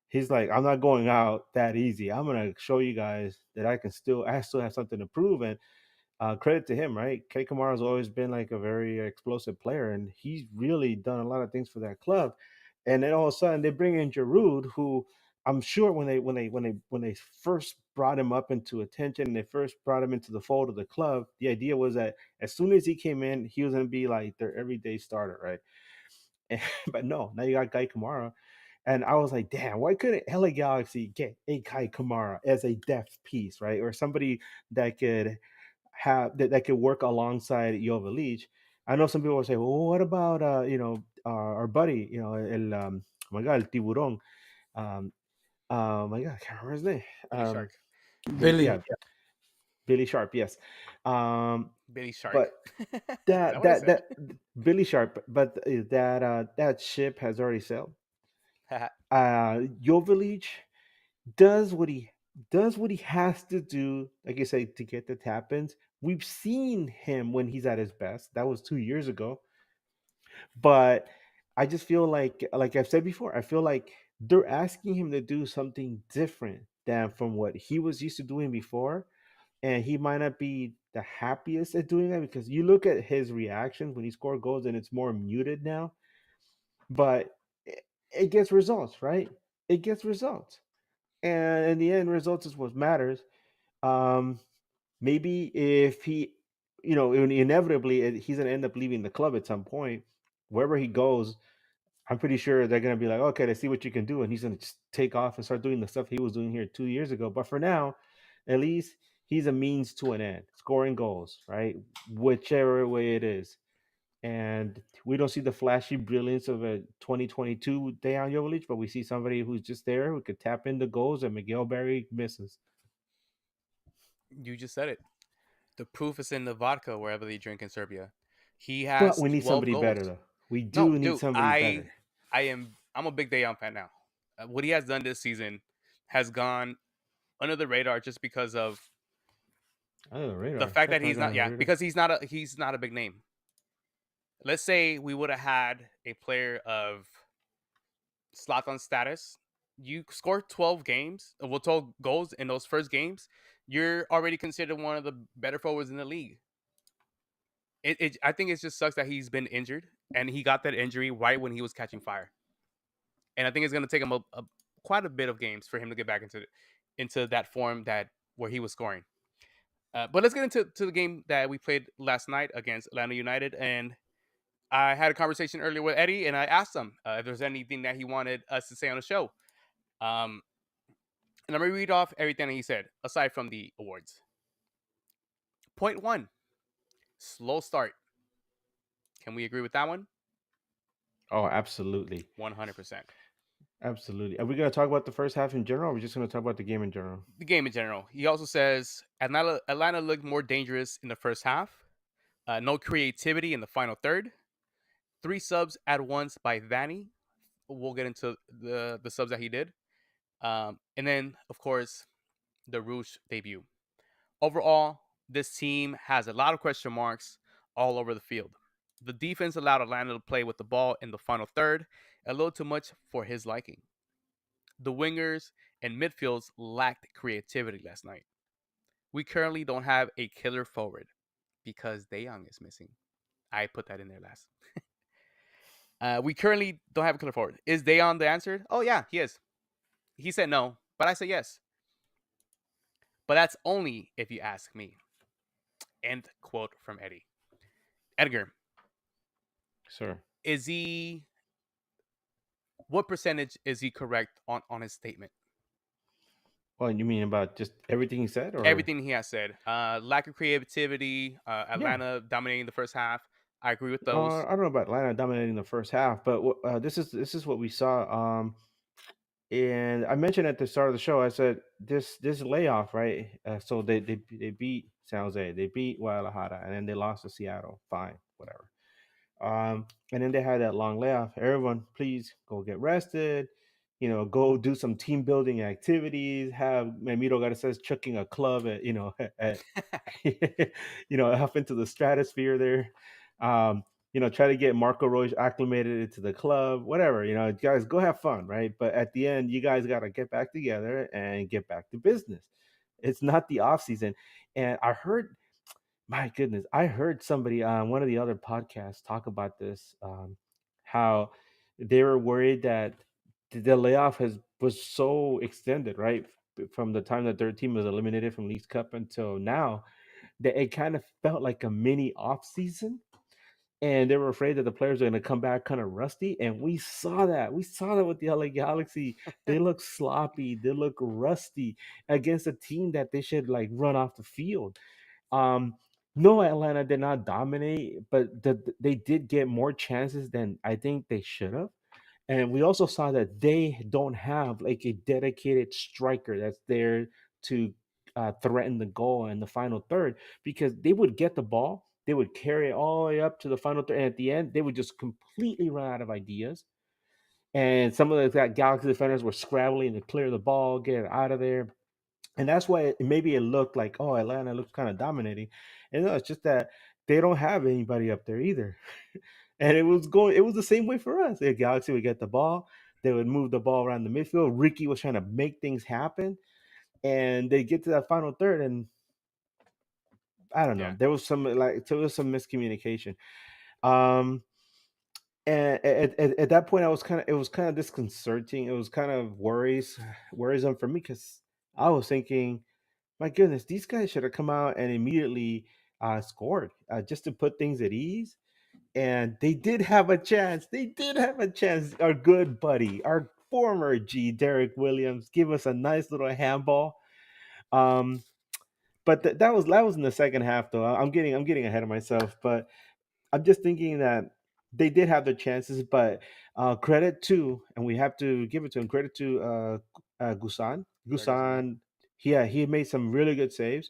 he's like, I'm not going out that easy. I'm gonna show you guys that I still have something to prove. And credit to him, right? K Kamara has always been like a very explosive player, and he's really done a lot of things for that club. And then all of a sudden they bring in Giroud, who I'm sure when they first brought him up into attention and they first brought him into the fold of the club, the idea was that as soon as he came in, he was going to be like their everyday starter, right? But no, now you got Guy Kamara, and I was like, damn, why couldn't LA Galaxy get a Guy Kamara as a depth piece, right, or somebody that could that could work alongside Jovic? I know some people will say, well, what about our buddy, oh my god, El Tiburon, um, oh my god, I can't remember his name. Billy Shark. Yeah, Billy. Billy Sharp, yes. Um, Billy Shark. but Is that that what I that said? that Billy Sharp, but that ship has already sailed. Jovic does what he has to do, like you say, to get the tap ins. We've seen him when he's at his best. That was 2 years ago. But I just feel like I've said before, I feel like they're asking him to do something different than from what he was used to doing before. And he might not be the happiest at doing that because you look at his reactions when he scored goals and it's more muted now. But it gets results, right? It gets results. And in the end, results is what matters. Um, maybe if he, inevitably he's gonna end up leaving the club at some point, wherever he goes. I'm pretty sure they're gonna be like, okay, let's see what you can do, and he's gonna just take off and start doing the stuff he was doing here 2 years ago. But for now, at least he's a means to an end, scoring goals, right? Whichever way it is. And we don't see the flashy brilliance of a 2022 Dejan Jovic, but we see somebody who's just there who could tap into goals, and Miguel Berry misses. You just said it. The proof is in the vodka wherever they drink in Serbia. He But has we need 12 somebody goals. better, though. We No, do need dude, somebody I better. I'm a big Dayon fan now. What he has done this season has gone under the radar just because of Oh, the the radar. fact That's that not he's going not, on the yeah, radar. because he's not a big name. Let's say we would have had a player of Zlatan status. You score 12 games, 12 goals in those first games, you're already considered one of the better forwards in the league. I think it just sucks that he's been injured and he got that injury right when he was catching fire. And I think it's going to take him quite a bit of games for him to get back into that form that where he was scoring. But let's get into the game that we played last night against Atlanta United. And I had a conversation earlier with Eddie, and I asked him if there's anything that he wanted us to say on the show. Um, and I'm going to read off everything that he said, aside from the awards. Point one, slow start. Can we agree with that one? Oh, absolutely. 100%. Absolutely. Are we going to talk about the first half in general, or are we just going to talk about the game in general? The game in general. He also says Atlanta looked more dangerous in the first half. No creativity in the final third. 3 subs at once by Vanny. We'll get into the subs that he did. And then, of course, the Rouge debut. Overall, this team has a lot of question marks all over the field. The defense allowed Atlanta to play with the ball in the final third, a little too much for his liking. The wingers and midfields lacked creativity last night. We currently don't have a killer forward because De Jong is missing. I put that in there last. We currently don't have a killer forward. Is De Jong the answer? Oh, yeah, he is. He said no, but I said yes. But that's only if you ask me. End quote from Eddie. Edgar, Sir. is he, what percentage is he correct on his statement? Well, you mean about just everything he said, or Everything he has said. Lack of creativity, yeah? Atlanta dominating the first half. I agree with those. I don't know about Atlanta dominating the first half, but this is what we saw. And I mentioned at the start of the show, I said this layoff, right? So they beat San Jose, they beat Guadalajara, and then they lost to Seattle. Fine, whatever. And then they had that long layoff. Everyone, please go get rested. Go do some team building activities. Have Mamito Garces chucking a club at at up into the stratosphere there. Try to get Marco Royce acclimated into the club, whatever. Guys, go have fun, right? But at the end, you guys got to get back together and get back to business. It's not the off season, and I heard my goodness, I heard somebody on one of the other podcasts talk about this, how they were worried that the layoff was so extended, right? From the time that their team was eliminated from Leagues Cup until now, that it kind of felt like a mini off season, and they were afraid that the players are going to come back kind of rusty. And we saw that. We saw that with the LA Galaxy. They look sloppy. They look rusty against a team that they should like run off the field. um, no, Atlanta did not dominate, but they did get more chances than I think they should have. And we also saw that they don't have like a dedicated striker that's there to threaten the goal in the final third, because they would get the ball, they would carry it all the way up to the final third, and at the end, they would just completely run out of ideas. And some of the Galaxy defenders were scrabbling to clear the ball, get it out of there. And that's why maybe it looked like, oh, Atlanta looks kind of dominating. And no, it's just that they don't have anybody up there either. And it was the same way for us. The Galaxy would get the ball, they would move the ball around the midfield. Ricky was trying to make things happen, and they get to that final third, and I don't know. Yeah. There was some miscommunication. Um, and at that point, it was kind of disconcerting. It was kind of worrisome for me, because I was thinking, my goodness, these guys should have come out and immediately scored, just to put things at ease. And they did have a chance. They did have a chance. Our good buddy, our former G, Derek Williams, give us a nice little handball. Um, but that was in the second half, though. I'm getting ahead of myself, but I'm just thinking that they did have their chances, but credit to, and we have to give it to him, credit to Gusan. Ferguson, yeah. Gusan, yeah, he made some really good saves.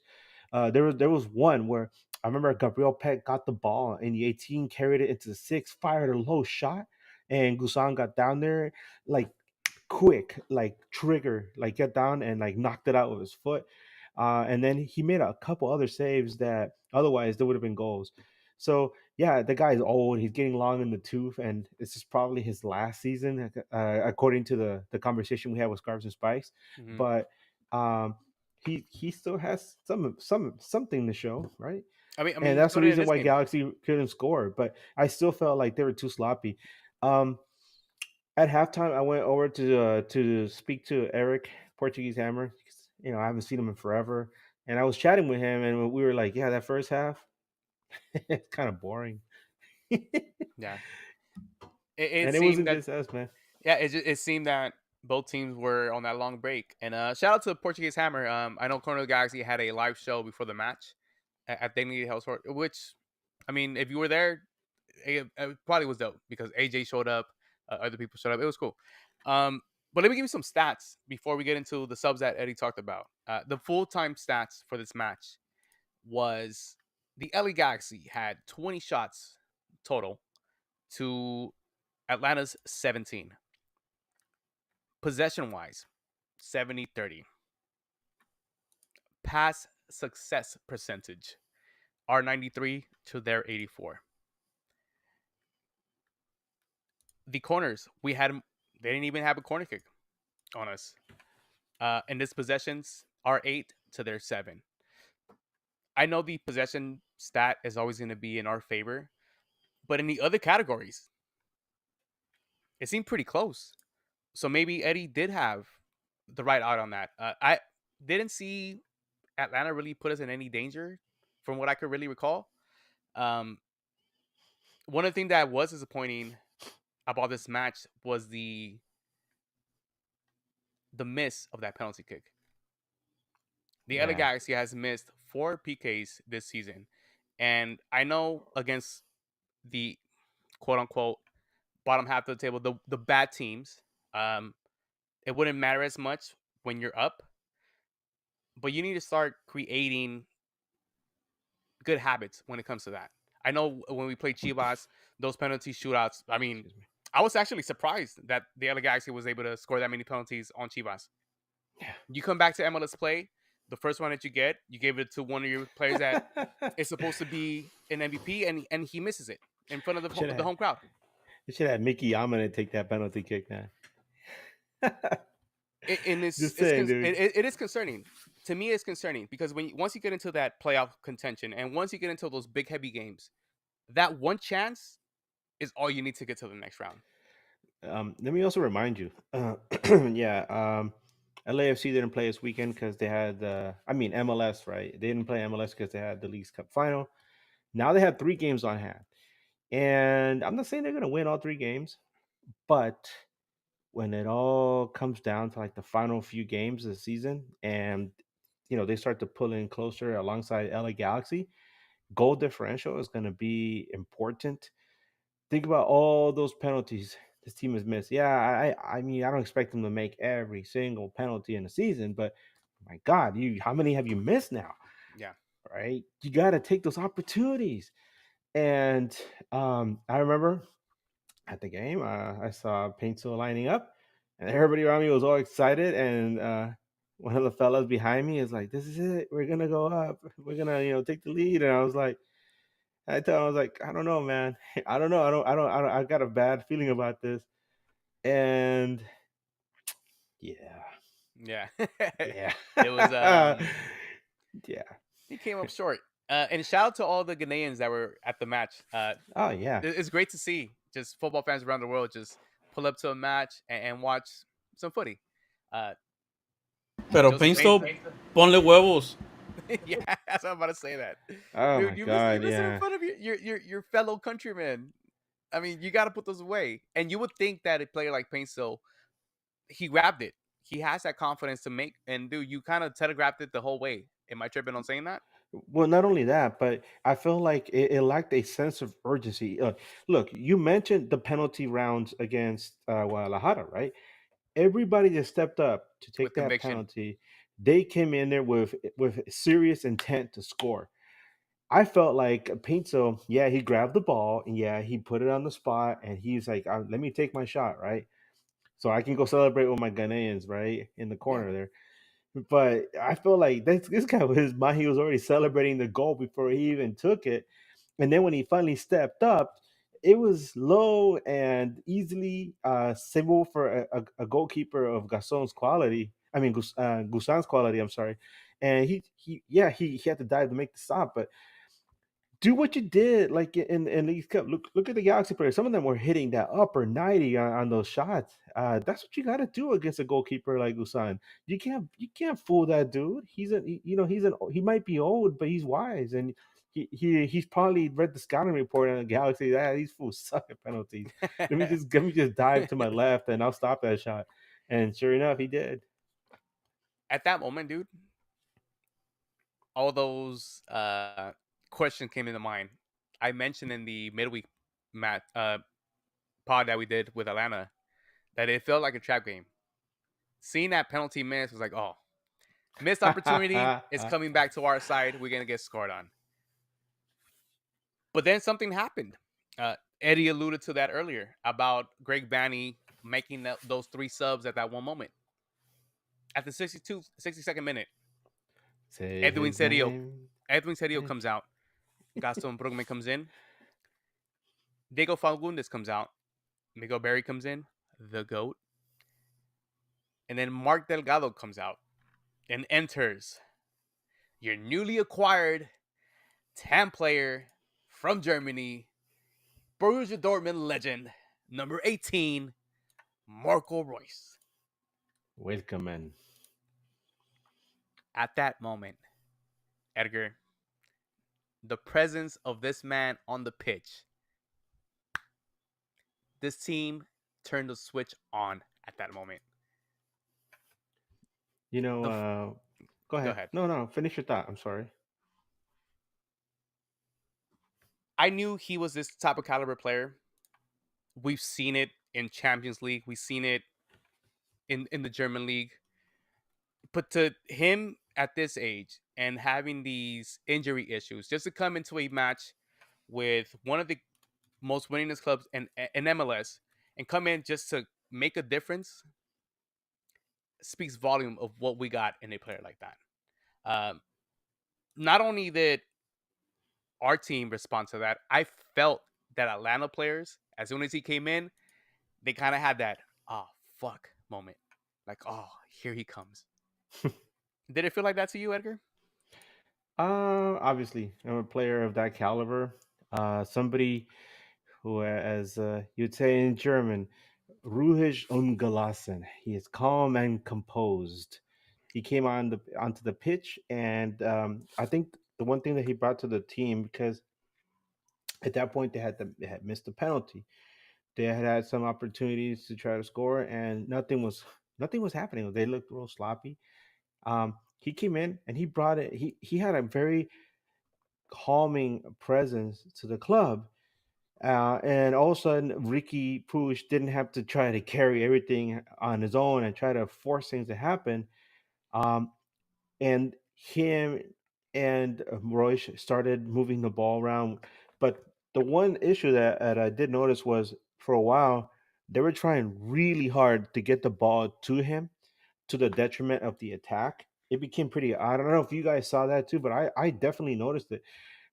There was one where I remember Gabriel Peck got the ball in the 18, carried it into the six, fired a low shot, and Gusan got down there like quick, like trigger, like get down and like knocked it out with his foot. And then he made a couple other saves that otherwise there would have been goals. So yeah, the guy's old. He's getting long in the tooth, and this is probably his last season, according to the conversation we had with Scarves and Spikes. Hmm. But um, he still has something to show, right? I mean, And he that's the showed it in reason this why game. Galaxy couldn't score. But I still felt like they were too sloppy. Um, at halftime, I went over to speak to Eric Portuguese Hammer. 'Cause, I haven't seen him in forever, and I was chatting with him, and we were like, "Yeah, that first half, it's kind of boring." Yeah. It And it seemed wasn't that just us, man. yeah, it seemed that both teams were on that long break. And shout out to Portuguese Hammer. I know Corner of the Galaxy had a live show before the match at Dignity Health Sport, which, I mean, if you were there, it probably was dope because AJ showed up, other people showed up. It was cool. Um, but let me give you some stats before we get into the subs that Eddie talked about. The full time stats for this match was the LA Galaxy had 20 shots total to Atlanta's 17. Possession wise, 70-30. Pass success percentage, our 93 to their 84. The corners, they didn't even have a corner kick on us. In this possessions, our 8 to their 7. I know the possession stat is always going to be in our favor, but in the other categories, it seemed pretty close. So maybe Eddie did have the right out on that. I didn't see Atlanta really put us in any danger from what I could really recall. Um, One of the things that was disappointing about this match was the miss of that penalty kick. The LA Yeah. Galaxy has missed 4 PKs this season, and I know against the quote unquote bottom half of the table, the bad teams, um, it wouldn't matter as much when you're up, but you need to start creating good habits when it comes to that. I know when we played Chivas, those penalty shootouts. I mean, Excuse me. I was actually surprised that the LA Galaxy was able to score that many penalties on Chivas. You come back to MLS play, the first one that you get, you gave it to one of your players that is supposed to be an MVP, and he misses it in front of should the have home crowd. they should have Mickey Yamane take that penalty kick now. And Just saying, dude. it is concerning. To me, it's concerning because once you get into that playoff contention and once you get into those big heavy games, that one chance is all you need to get to the next round. Let me also remind you. Yeah. LAFC didn't play this weekend because they had MLS, right? They didn't play MLS because they had the Leagues Cup final. Now they have 3 games on hand. And I'm not saying they're going to win all 3 games, but when it all comes down to like the final few games of the season and they start to pull in closer alongside LA Galaxy, goal differential is going to be important. Think about all those penalties this team has missed. Yeah, I mean, I don't expect them to make every single penalty in the season, but my God, how many have you missed now? Yeah. Right? You got to take those opportunities. And I remember at the game, I saw Paintsville lining up, and everybody around me was all excited. And one of the fellas behind me is like, "This is it. We're gonna go up. We're gonna, take the lead." And I was like, I was like, I don't know, man. I don't know. I got a bad feeling about this. And yeah, Yeah. yeah, It was yeah. he came up short. And shout out to all the Ghanaians that were at the match. Oh yeah. It's great to see just football fans around the world just pull up to a match and watch some footy. Uh, Pero Joseph Painstop, Painter. ponle huevos. Yeah, that's what I'm about to say. That Oh dude, my God. you missing in Yeah. front of your fellow countrymen. I mean, you got to put those away. And you would think that a player like Painstill, he grabbed it. He has that confidence to make. And dude, you kind of telegraphed it the whole way. Am I tripping on saying that? Well, not only that, but I feel like it lacked a sense of urgency. Look, you mentioned the penalty rounds against Guadalajara, right? Everybody that stepped up to take With that conviction. penalty, they came in there with serious intent to score. I felt like Pinto, yeah, he grabbed the ball and yeah, he put it on the spot and he's like, let me take my shot, right? So I can go celebrate with my Ghanaians, right? In the Yeah. corner there. But I feel like this guy was his mind. He was already celebrating the goal before he even took it. And then when he finally stepped up, it was low and easily savable for a goalkeeper of Gason's quality. I mean, Gusan's quality. I'm sorry. And he had to dive to make the stop, but do what you did like in League Cup. Look at the Galaxy players. Some of them were hitting that upper 90 on those shots. That's what you got to do against a goalkeeper like Usan. You can't fool that dude. He might be old, but he's wise and he's probably read the scouting report on the Galaxy. These fools suck at penalties. Let me just dive to my left and I'll stop that shot. And sure enough, he did. At that moment, dude, all those questions came into mind. I mentioned in the midweek pod that we did with Atlanta that it felt like a trap game. Seeing that penalty miss was like, oh, missed opportunity is coming back to our side. We're gonna get scored on. But then something happened. Eddie alluded to that earlier about Greg Banny making those 3 subs at that one moment. At the 62nd minute, Say Edwin his Serio name. comes out. Gaston Brugman comes in. Diego Fagundes comes out. Miguel Berry comes in. The GOAT. And then Mark Delgado comes out and enters your newly acquired TAM player from Germany, Borussia Dortmund legend, number 18, Marco Reus. Welcome, man. At that moment, Edgar, the presence of this man on the pitch, this team turned the switch on at that moment. You know, The Go Go ahead. ahead. No. Finish your thought. I'm sorry. I knew he was this type of caliber player. We've seen it in Champions League. We've seen it in the German league. But to him at this age and having these injury issues, just to come into a match with one of the most winningest clubs in MLS and come in just to make a difference speaks volume of what we got in a player like that. Um, Not only did our team respond to that, I felt that Atlanta players, as soon as he came in, they kind of had that "oh fuck" moment, like "oh, here he comes." Did it feel like that to you, Edgar? Obviously, I'm a player of that caliber. Somebody who, as you'd say in German, ruhig und gelassen. He is calm and composed. He came onto the pitch, and I think the one thing that he brought to the team, because at that point they had missed the penalty. They had some opportunities to try to score, and nothing was happening. They looked real sloppy. He came in and he brought it. He had a very calming presence to the club. And all of a sudden, Ricky Puig didn't have to try to carry everything on his own and try to force things to happen. Um, and him and Royce started moving the ball around. But the one issue that I did notice was for a while, they were trying really hard to get the ball to him to the detriment of the attack. It became pretty, I don't know if you guys saw that too, but I definitely noticed it.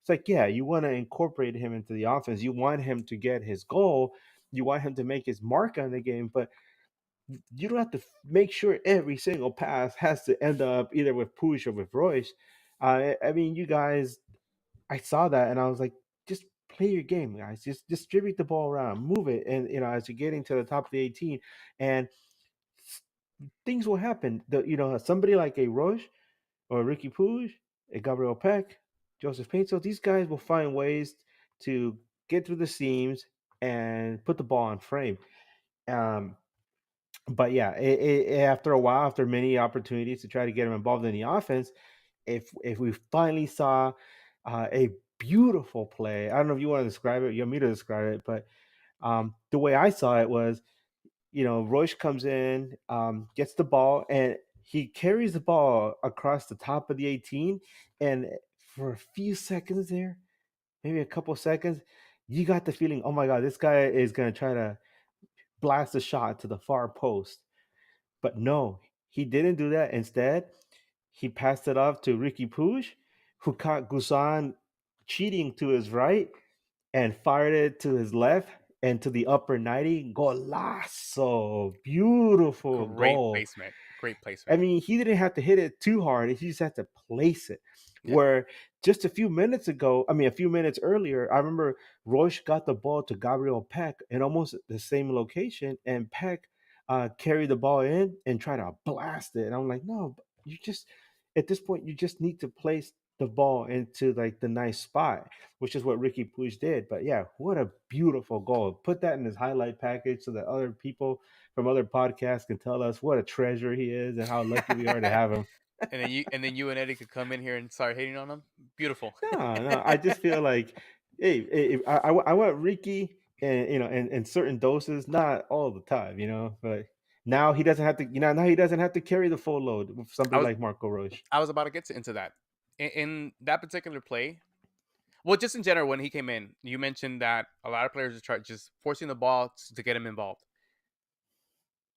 It's like, yeah, you want to incorporate him into the offense. You want him to get his goal. You want him to make his mark on the game, but you don't have to make sure every single pass has to end up either with Push or with Royce. I mean, you guys, I saw that and I was like, just play your game, guys. Just distribute the ball around, move it, and as you're getting to the top of the 18, and things will happen. Somebody like a Roche or Ricky Puig, a Gabriel Peck, Joseph Pinto, these guys will find ways to get through the seams and put the ball on frame. Um, but yeah, after a while, after many opportunities to try to get him involved in the offense, if we finally saw a beautiful play, I don't know if you want to describe it, you want me to describe it, but the way I saw it was, Royce comes in, gets the ball, and he carries the ball across the top of the 18, and for a few seconds there, maybe a couple seconds, you got the feeling, oh my god, this guy is gonna try to blast a shot to the far post. But no, he didn't do that. Instead, he passed it off to Ricky Puig, who caught Gusan cheating to his right and fired it to his left and to the upper 90. Golazo. Beautiful Great goal. placement. Great I placement. mean, he didn't have to hit it too hard. He just had to place it. Yeah. Where just a few minutes earlier, I remember Royce got the ball to Gabriel Peck in almost the same location, and Peck carried the ball in and tried to blast it. And I'm like, no, you just at this point you just need to place the ball into like the nice spot, which is what Ricky Puig did. But yeah, what a beautiful goal! Put that in his highlight package so that other people from other podcasts can tell us what a treasure he is and how lucky we are to have him. and then you and Eddie could come in here and start hating on him. Beautiful. No, I just feel like, hey, I want Ricky, and in certain doses, not all the time, but now he doesn't have to, now he doesn't have to carry the full load with I somebody was like Marco Roche. I was about to into that. In that particular play, well, just in general, when he came in, you mentioned that a lot of players are just forcing the ball to get him involved.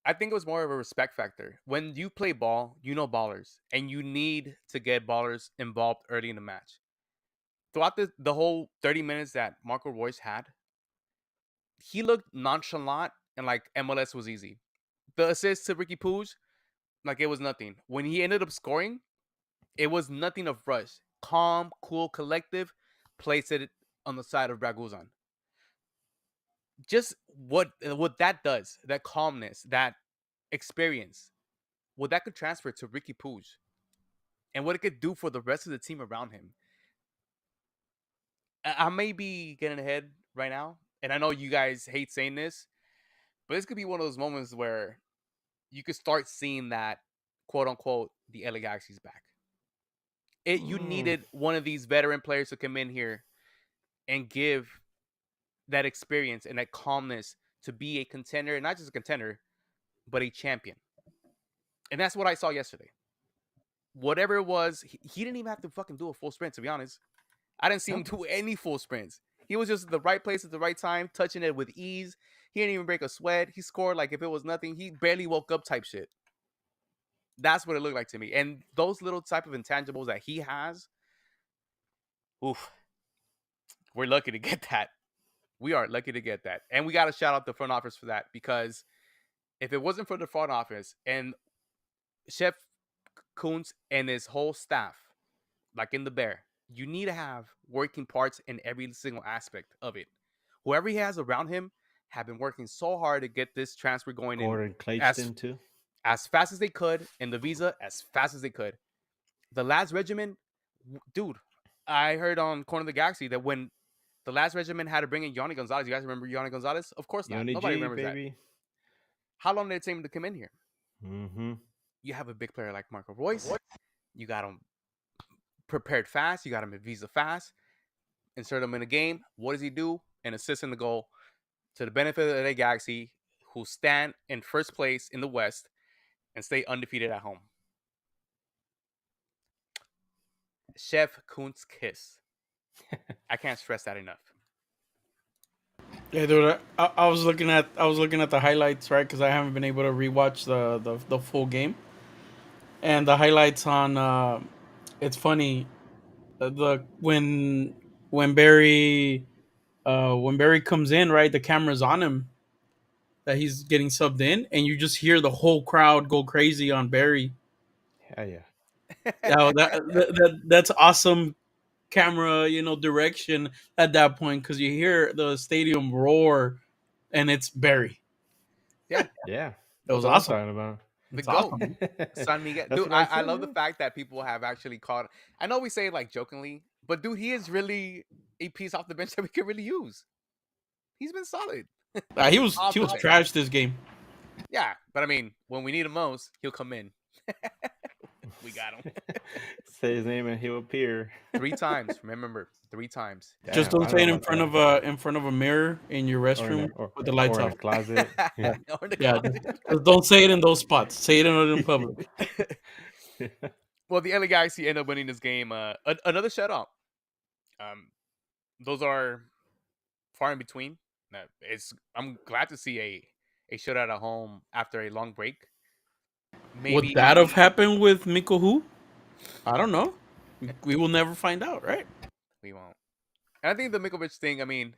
I think it was more of a respect factor. When you play ball, you know ballers, and you need to get ballers involved early in the match. Throughout the whole 30 minutes that Marco Royce had, he looked nonchalant and like MLS was easy. The assist to Ricky Puig, like it was nothing. When he ended up scoring, it was nothing of rush. Calm, cool, collective, placed it on the side of Raguzan. Just what that does, that calmness, that experience, what that could transfer to Ricky Puig, and what it could do for the rest of the team around him. I may be getting ahead right now, and I know you guys hate saying this, but this could be one of those moments where you could start seeing that, quote unquote, the LA Galaxy's back. You needed one of these veteran players to come in here and give that experience and that calmness to be a contender, and not just a contender, but a champion. And that's what I saw yesterday. Whatever it was, he didn't even have to fucking do a full sprint, to be honest. I didn't see him do any full sprints. He was just at the right place at the right time, touching it with ease. He didn't even break a sweat. He scored like if it was nothing. He barely woke up type shit. That's what it looked like to me. And those little type of intangibles that he has, oof, we're lucky to get that. We are lucky to get that. And we got to shout out the front office for that, because if it wasn't for the front office and Chef Kuntz and his whole staff, like in the Bear, you need to have working parts in every single aspect of it. Whoever he has around him have been working so hard to get this transfer going Gordon in Clayston too. as fast as they could, and the visa as fast as they could. The last regiment, dude, I heard on Corner of the Galaxy that when the last regiment had to bring in Yanni Gonzalez, you guys remember Yanni Gonzalez? Of course not. Yanni Nobody G, remembers baby. that. How long did it take him to come in here? Mm-hmm. You have a big player like Marco Royce. You got him prepared fast. You got him at visa fast. Insert him in a game. What does he do? An assist in the goal to the benefit of the Galaxy, who stand in first place in the West and stay undefeated at home. Chef Kuntz kiss. I can't stress that enough. Yeah, dude. I was looking at the highlights, right? Because I haven't been able to rewatch the full game, and the highlights on. It's funny, the when Barry comes in, right? The camera's on him, that he's getting subbed in, and you just hear the whole crowd go crazy on Barry. Hell yeah. That's awesome camera, direction at that point, because you hear the stadium roar, and it's Barry. Yeah. Yeah. It That's was what I'm awesome. talking about. The It's GOAT. awesome. San Miguel. That's Dude, what I I said, love the man. fact that people have actually caught. I know we say it like jokingly, but dude, he is really a piece off the bench that we could really use. He's been solid. He was Off the bench. trash this game. Yeah, but I mean, when we need him most, he'll come in. We got him Say his name and he'll appear 3 times. Remember, 3 times. Just Damn, don't I say it know in about front that. of a mirror in your restroom with the lights or in off. a closet. Yeah. Or in the Yeah, closet. just don't say it in those spots. Say it in public. Well, the LA Galaxy end up winning this game. Another shutout. Those are far in between. I'm glad to see a shutout at home after a long break. Maybe Would that have happened with Miko Who? I don't know. We will never find out, right? we won't. And I think the Mikovic thing, I mean,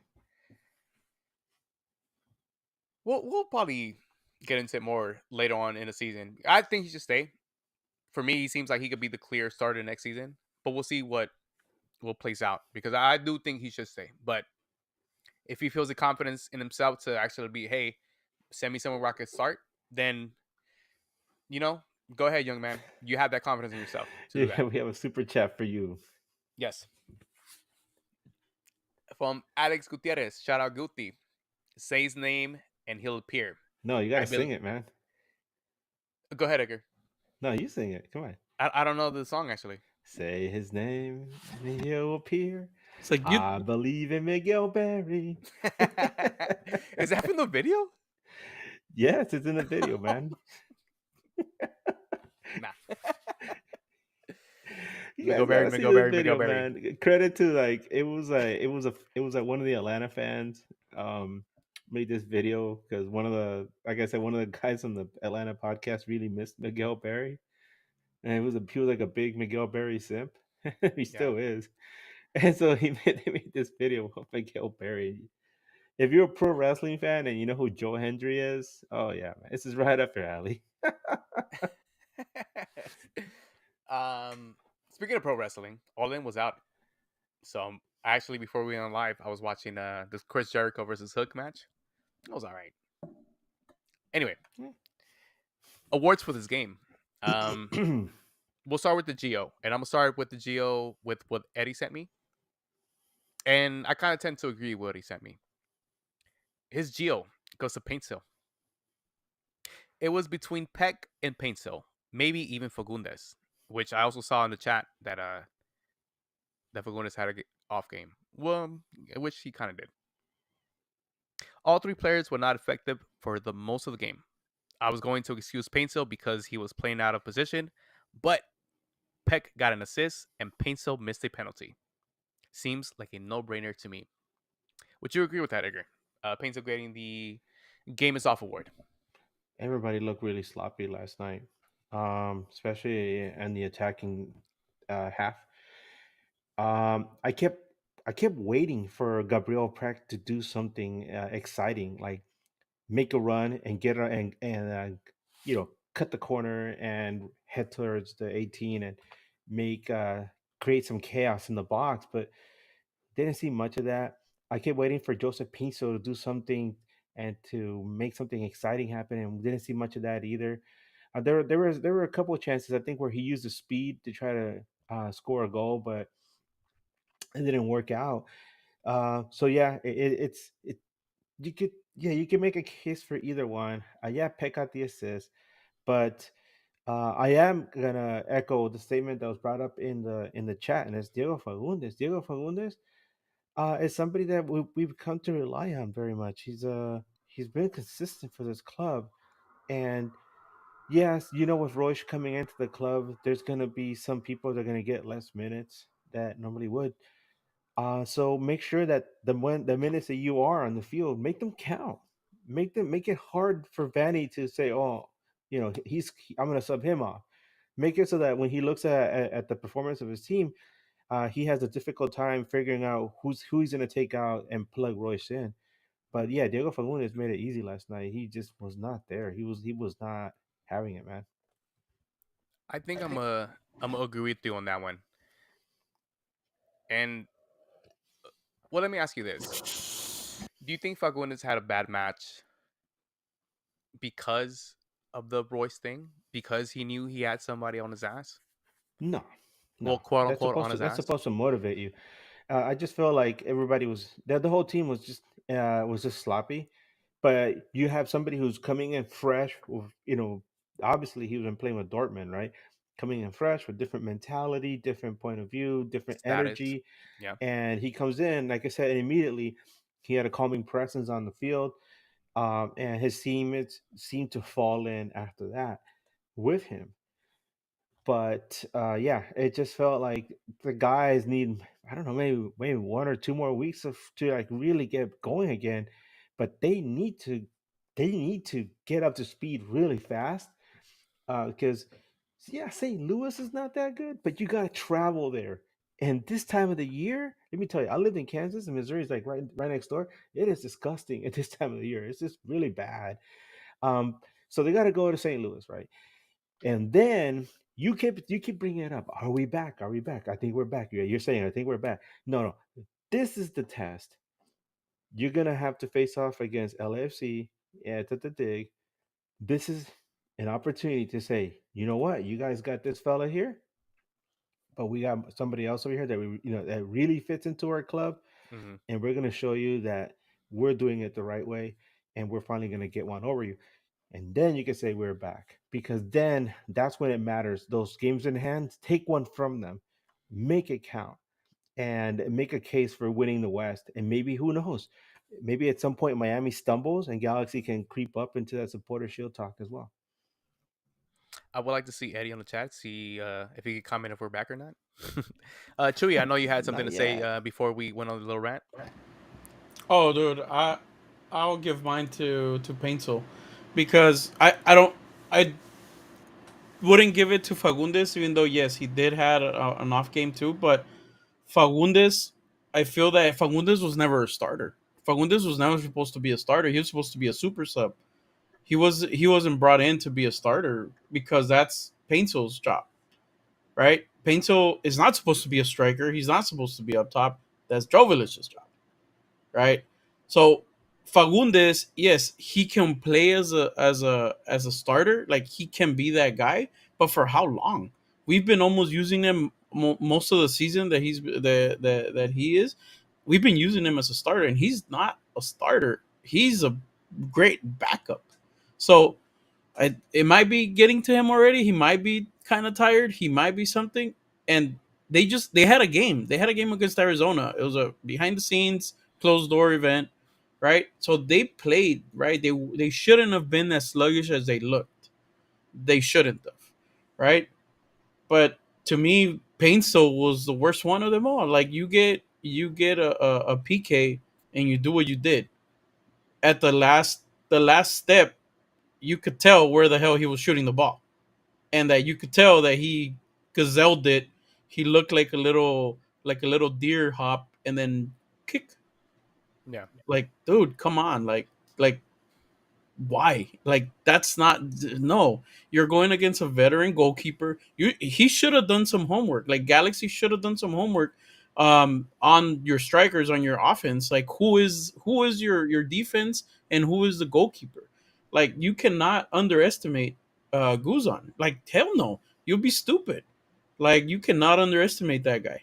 we'll probably get into it more later on in the season. I think he should stay. For me, he seems like he could be the clear starter next season, but we'll see what will plays out, because I do think he should stay. But if he feels the confidence in himself to actually be, hey, send me somewhere where I can start, then, go ahead, young man. You have that confidence in yourself to do Yeah, that. we have a super chat for you. Yes. From Alex Gutierrez, shout out Guti. Say his name and he'll appear. No, you gotta I sing it, man. Go ahead, Edgar. No, you sing it. Come on. I don't know the song actually. Say his name and he'll appear. It's like I believe in Miguel Berry. Is that from the video? Yes, it's in the video, man. Nah. You Miguel guys Berry, gotta see Miguel this Berry, video, Miguel Berry. man. Credit to it was one of the Atlanta fans made this video, because one of the guys on the Atlanta podcast really missed Miguel Berry, and he was like a big Miguel Berry simp. He still is, and so they made this video of Miguel Berry. If you're a pro wrestling fan and you know who Joe Hendry is, oh yeah, man, this is right up your alley. Speaking of pro wrestling, All In was out. So actually, before we went on live, I was watching this Chris Jericho versus Hook match. It was all right. Anyway, awards for this game. We'll start with the Geo, and I'm gonna start with the Geo with what Eddie sent me. And I kind of tend to agree with what he sent me. His Geo goes to Paintsill. It was between Peck and Paintsill, maybe even Fagundes, which I also saw in the chat that that Fagundes had a off game. Well, which he kind of did. All three players were not effective for the most of the game. I was going to excuse Painsil because he was playing out of position, but Peck got an assist and Painsil missed a penalty. Seems like a no-brainer to me. Would you agree with that, Edgar? Painsil getting the game is off award. Everybody looked really sloppy last night, especially in the attacking half. Um, I kept I kept waiting for Gabriel Peck to do something exciting, like make a run and get a, and cut the corner and head towards the 18 and make create some chaos in the box. But didn't see much of that. I kept waiting for Joseph Pinso to do something and to make something exciting happen, and didn't see much of that either. There were a couple of chances I think where he used the speed to try to score a goal, but it didn't work out. So yeah, it's it you could you can make a case for either one. Yeah, Peck got the assist, but I am gonna echo the statement that was brought up in the chat, and it's Diego Fagundes. Diego Fagundes is somebody that we've come to rely on very much. He's been consistent for this club, and yes, with Royce coming into the club, there's gonna be some people that are gonna get less minutes that normally would. So make sure that the minutes that you are on the field, make them count. Make it hard for Vanny to say, "Oh, I'm going to sub him off." Make it so that when he looks at the performance of his team, he has a difficult time figuring out who he's going to take out and plug Royce in. But yeah, Diego Fagundes made it easy last night. He just was not there. He was not having it, man. I think I'm gonna agree with you on that one. And well, let me ask you this: do you think Fagundes had a bad match because of the Royce thing? Because he knew he had somebody on his ass? No, Well, no. quote That's unquote supposed on to his that's ass. supposed to motivate you. I just feel like everybody the whole team was just sloppy. But you have somebody who's coming in fresh. Obviously he was been playing with Dortmund, right? Coming in fresh with different mentality, different point of view, different Status. energy, Yeah. and he comes in, like I said, and immediately he had a calming presence on the field, and his teammates seemed to fall in after that with him. But yeah, it just felt like the guys need, I don't know, maybe 1 or 2 more weeks to like really get going again. But they need to get up to speed really fast, because yeah, St. Louis is not that good, but you gotta travel there. And this time of the year, let me tell you, I lived in Kansas, and Missouri is like right next door. It is disgusting at this time of the year. It's just really bad. Um, so they got to go to St. Louis, right? And then you keep bringing it up. Are we back? Are we back? I think we're back. You're saying I think we're back. No, no. This is the test. You're gonna have to face off against LAFC at the dig. This is an opportunity to say, you know what, you guys got this fella here, but we got somebody else over here that that really fits into our club, Hmm. and we're gonna show you that we're doing it the right way, and we're finally gonna get one over you. And then you can say we're back, because then that's when it matters. Those games in hand, take one from them, make it count, and make a case for winning the West. And maybe, who knows, maybe at some point Miami stumbles and Galaxy can creep up into that supporter shield talk as well. I would like to see Eddie on the chat, see if he could comment if we're back or not. Chewy, I know you had something Not to say yet. before we went on a little rant. Oh, dude, I'll give mine to Paintel because I don't I wouldn't give it to Fagundes, even though yes he did had an off game too, but Fagundes, I feel that Fagundes was never a starter. Fagundes was never supposed to be a starter. He was supposed to be a super sub. He wasn't brought in to be a starter because that's Paintel's job, right? Paintel is not supposed to be a striker. He's not supposed to be up top. That's Jovilic's job, right? So Fagundes, yes, he can play as a starter, like he can be that guy, but for how long? We've been almost using him most of the season that he is. We've been using him as a starter, and he's not a starter. He's a great backup. So it might be getting to him already. He might be kind of tired. He might be something, and they had a game. They had a game against Arizona. It was a behind the scenes closed door event, right? So they played, right? They shouldn't have been as sluggish as they looked. They shouldn't have, right? But to me, Painso was the worst one of them all. Like you get a PK and you do what you did at the last step. You could tell where the hell he was shooting the ball, and that you could tell that he gazelled it. He looked like a little deer hop and then kick. Yeah. Like, dude, come on, like why? Like that's not no. You're going against a veteran goalkeeper. He should have done some homework. Like Galaxy should have done some homework on your strikers, on your offense. Like who is your defense and who is the goalkeeper? Like you cannot underestimate Guzan. Like hell no. You'll be stupid. Like you cannot underestimate that guy.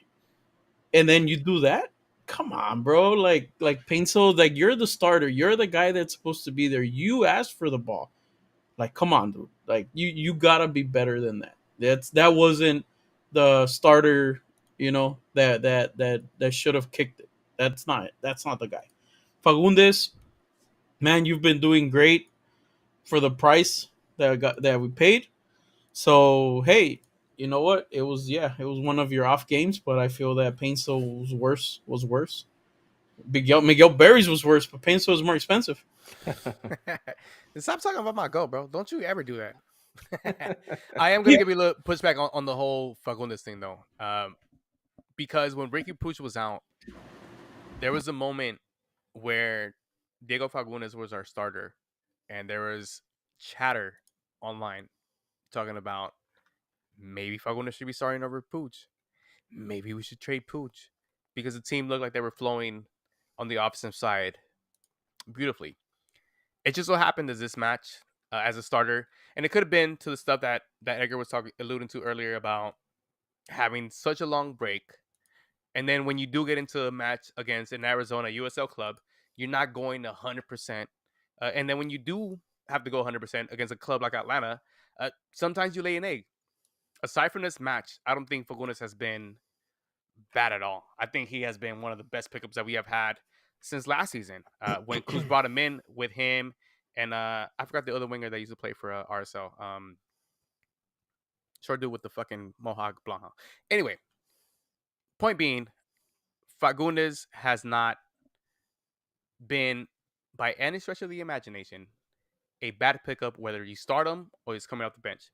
And then you do that? Come on, bro. Like Pencil, like you're the starter. You're the guy that's supposed to be there. You asked for the ball. Like, come on, dude. Like you gotta be better than that. That wasn't the starter, that should have kicked it. That's not the guy. Fagundes, man, you've been doing great for the price that we paid. So hey, you know what? It was one of your off games, but I feel that Painso was worse. Miguel Berries was worse, but Painso was more expensive. Stop talking about my goat, bro. Don't you ever do that. I am gonna Yeah. give you a little pushback on the whole Fagundes thing though. Because when Ricky Puig was out, there was a moment where Diego Fagundes was our starter, and there was chatter online talking about maybe Fagundes should be starting over Puig. Maybe we should trade Puig because the team looked like they were flowing on the offensive side beautifully. It just so happened as this match as a starter, and it could have been to the stuff that Edgar was alluding to earlier about having such a long break, and then when you do get into a match against an Arizona USL club, you're not going 100%, and then when you do have to go 100% against a club like Atlanta, sometimes you lay an egg. Aside from this match, I don't think Fagundes has been bad at all. I think he has been one of the best pickups that we have had since last season. When Cruz brought him in with him, and I forgot the other winger that used to play for RSL. Short dude with the fucking mohawk blonde. Anyway, point being, Fagundes has not been by any stretch of the imagination a bad pickup, whether you start him or he's coming off the bench.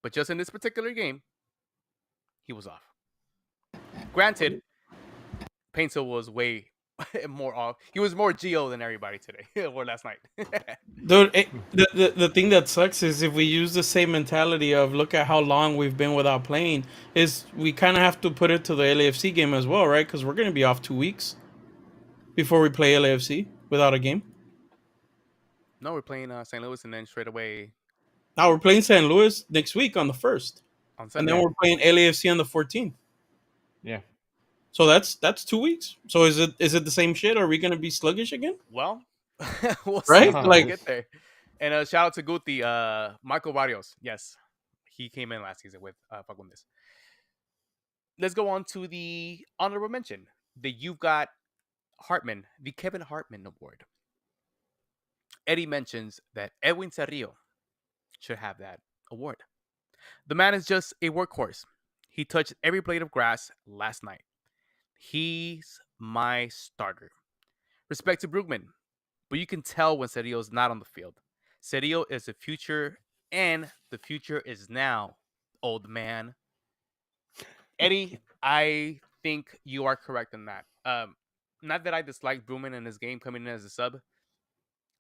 But just in this particular game, he was off. Granted, Painter was way more off. He was more Geo than everybody today or last night. Dude, the thing that sucks is if we use the same mentality of look at how long we've been without playing, is we kind of have to put it to the LAFC game as well, right? Because we're going to be off 2 weeks before we play LAFC without a game. No, we're playing St. Louis and then straight away Now we're playing San Luis next week on the 1st. on And then Sunday. we're playing LAFC on the 14th. Yeah. So that's 2 weeks. So is it the same shit? Are we gonna be sluggish again? Well, we'll Right? see when we Like, get there. And shout out to Guti, Michael Barrios. Yes, he came in last season with Fagundes. Let's go on to the honorable mention. You've got Hartman, the Kevin Hartman Award. Eddie mentions that Edwin Cerrillo should have that award. The man is just a workhorse. He touched every blade of grass last night. He's my starter. Respect to Brugman, but you can tell when Cerrillo's not on the field. Cerrillo is the future, and the future is now, old man. Eddie, I think you are correct in that. Not that I dislike Brugman in his game coming in as a sub,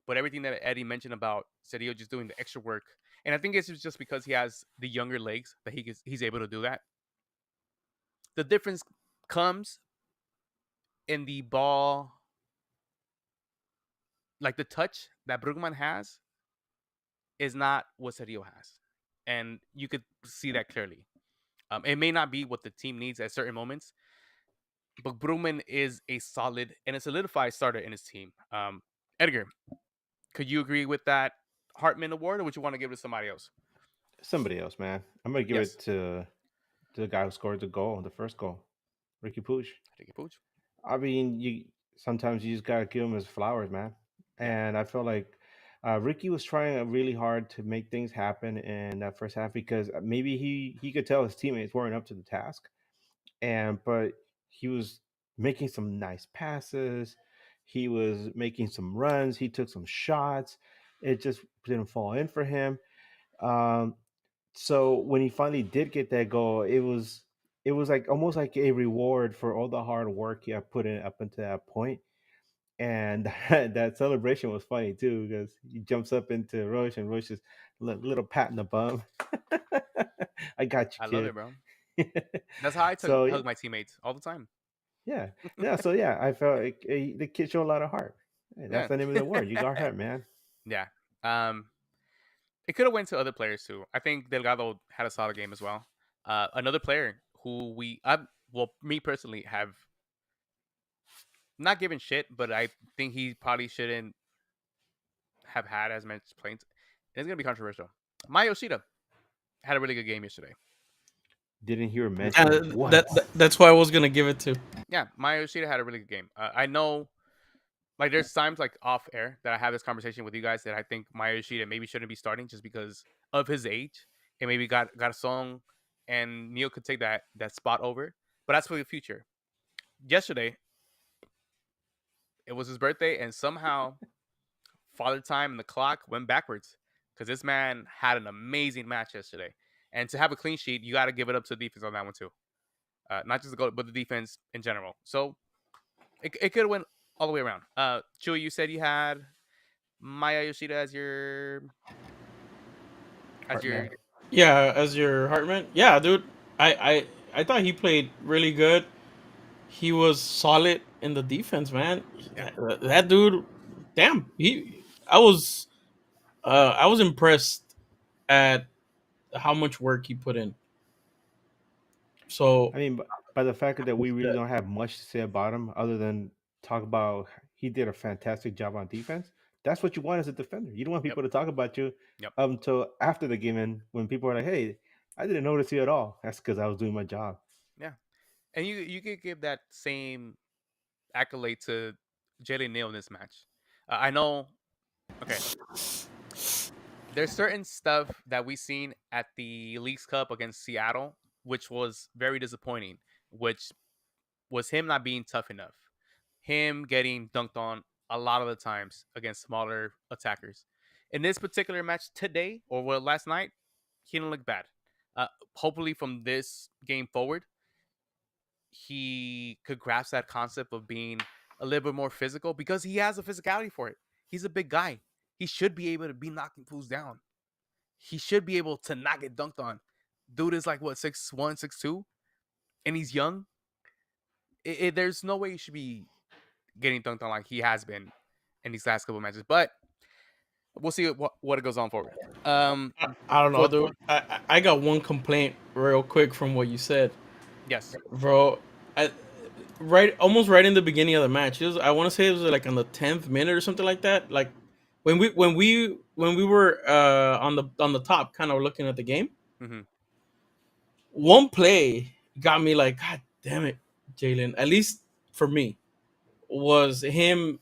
but everything that Eddie mentioned about Cerrillo just doing the extra work, and I think it's just because he has the younger legs that he's able to do that. The difference comes in the ball, like the touch that Brugman has is not what Cerrillo has, and you could see that clearly. It may not be what the team needs at certain moments, but Brugman is a solid and a solidified starter in his team. Edgar, could you agree with that Hartman award, or would you want to give it to somebody else? Somebody else, man. I'm gonna give Yes. it to the guy who scored the goal, the first goal, Ricky Pooch. Take a pooch. I mean, you sometimes you just gotta give him his flowers, man. Yeah, And I feel like Ricky was trying really hard to make things happen in that first half because maybe he could tell his teammates weren't up to the task, and but he was making some nice passes. He was making some runs. He took some shots. It just didn't fall in for him. Um, so when he finally did get that goal, it was like almost like a reward for all the hard work he had put in up until that point. And that celebration was funny too because he jumps up into Roche and Roche is little pat in the bum. I got I love you, it, bro. kid. That's how I So hug my teammates all the time. yeah, yeah. So yeah, I felt like, the kid showed a lot of heart. Hey, that's Yeah, the name of the word. You got heart, man. yeah. Um, it could have went to other players too. I think Delgado had a solid game as well. Another player who well, me personally have not given shit, but I think he probably shouldn't have had as much planes. It's gonna be controversial. Maya Yoshida had a really good game yesterday. Didn't hear mentioned once. That's why I was gonna give it to. Yeah, Maya Yoshida had a really good game. I know, like, there's times like off air that I have this conversation with you guys that I think Maya Yoshida maybe shouldn't be starting just because of his age and maybe got a song, and Neil could take that spot over. But that's for the future. Yesterday, it was his birthday, and somehow Father Time and the clock went backwards because this man had an amazing match yesterday. And to have a clean sheet, you got to give it up to the defense on that one too. Not just the goal, but the defense in general. So it could have went all the way around. Chewy, you said you had Maya Yoshida as your Heartman. Yeah, as your Hartman. Yeah, dude. I thought he played really good. He was solid in the defense, man. yeah. That dude, damn. I was impressed at how much work he put in. So I mean, by the fact that we really don't have much to say about him other than talk about he did a fantastic job on defense. That's what you want as a defender. You don't want Yep. people to talk about you Yep. until after the game, and when people are like, "Hey, I didn't notice you at all." That's because I was doing my job. Yeah. And you could give that same accolade to Jalen Neal in this match. I know. Okay, there's certain stuff that we seen at the Leagues Cup against Seattle, which was very disappointing. Which was him not being tough enough, him getting dunked on a lot of the times against smaller attackers. In this particular match today, or well, last night, he didn't look bad. Hopefully, from this game forward, he could grasp that concept of being a little bit more physical because he has the physicality for it. He's a big guy. He should be able to be knocking fools down. He should be able to not get dunked on. Dude is like what 6'1", 6'2", and he's young. There's no way he should be getting dunked on like he has been in these last couple matches. But we'll see what it goes on forward. I don't know, For dude. I got one complaint real quick from what you said, yes, bro. Almost right in the beginning of the match. I want to say it was like on the 10th minute or something like that. Like when we were on the top, kind of looking at the game. mm-hmm. One play got me like, God damn it, Jalen. At least for me, was him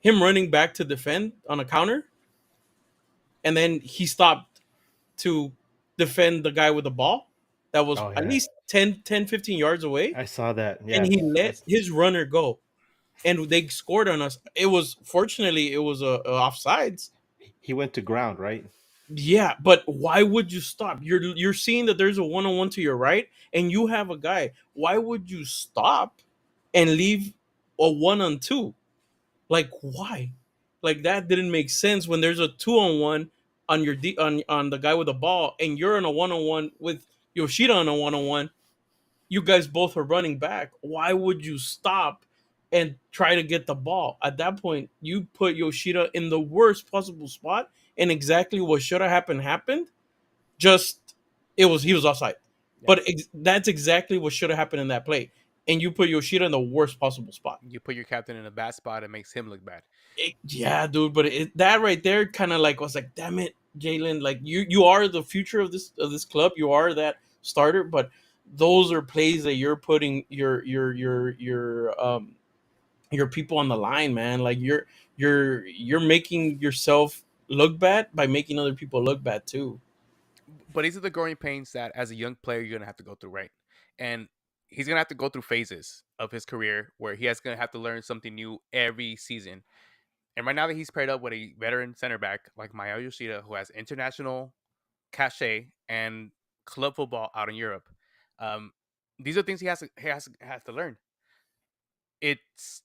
running back to defend on a counter, and then he stopped to defend the guy with the ball that was Oh at yeah, least 10, 15 yards away, I saw that. and he Yes, let his runner go, and they scored on us. Fortunately it was a offsides. he went to ground, right? Yeah, but why would you stop? You're seeing that there's a one-on-one to your right, and you have a guy. Why would you stop and leave a one-on-two? Like, why? Like, that didn't make sense when there's a two-on-one on on the guy with the ball, and you're in a one-on-one with Yoshida on a one-on-one. You guys both are running back. Why would you stop and try to get the ball? At that point, you put Yoshida in the worst possible spot, and exactly what should have happened. Just he was offside. Yeah. But that's exactly what should have happened in that play. And you put Yoshida in the worst possible spot. You put your captain in a bad spot, it makes him look bad. Yeah, dude. But that right there kind of like was like, damn it. Jalen, like you are the future of this club. You are that starter, but those are plays that you're putting your people on the line, man. Like you're making yourself look bad by making other people look bad too. But these are the growing pains that as a young player you're gonna have to go through, right? And he's gonna have to go through phases of his career where he has gonna have to learn something new every season. And right now that he's paired up with a veteran center back like Maya Yoshida, who has international cachet and club football out in Europe, um, these are things he has to learn. It's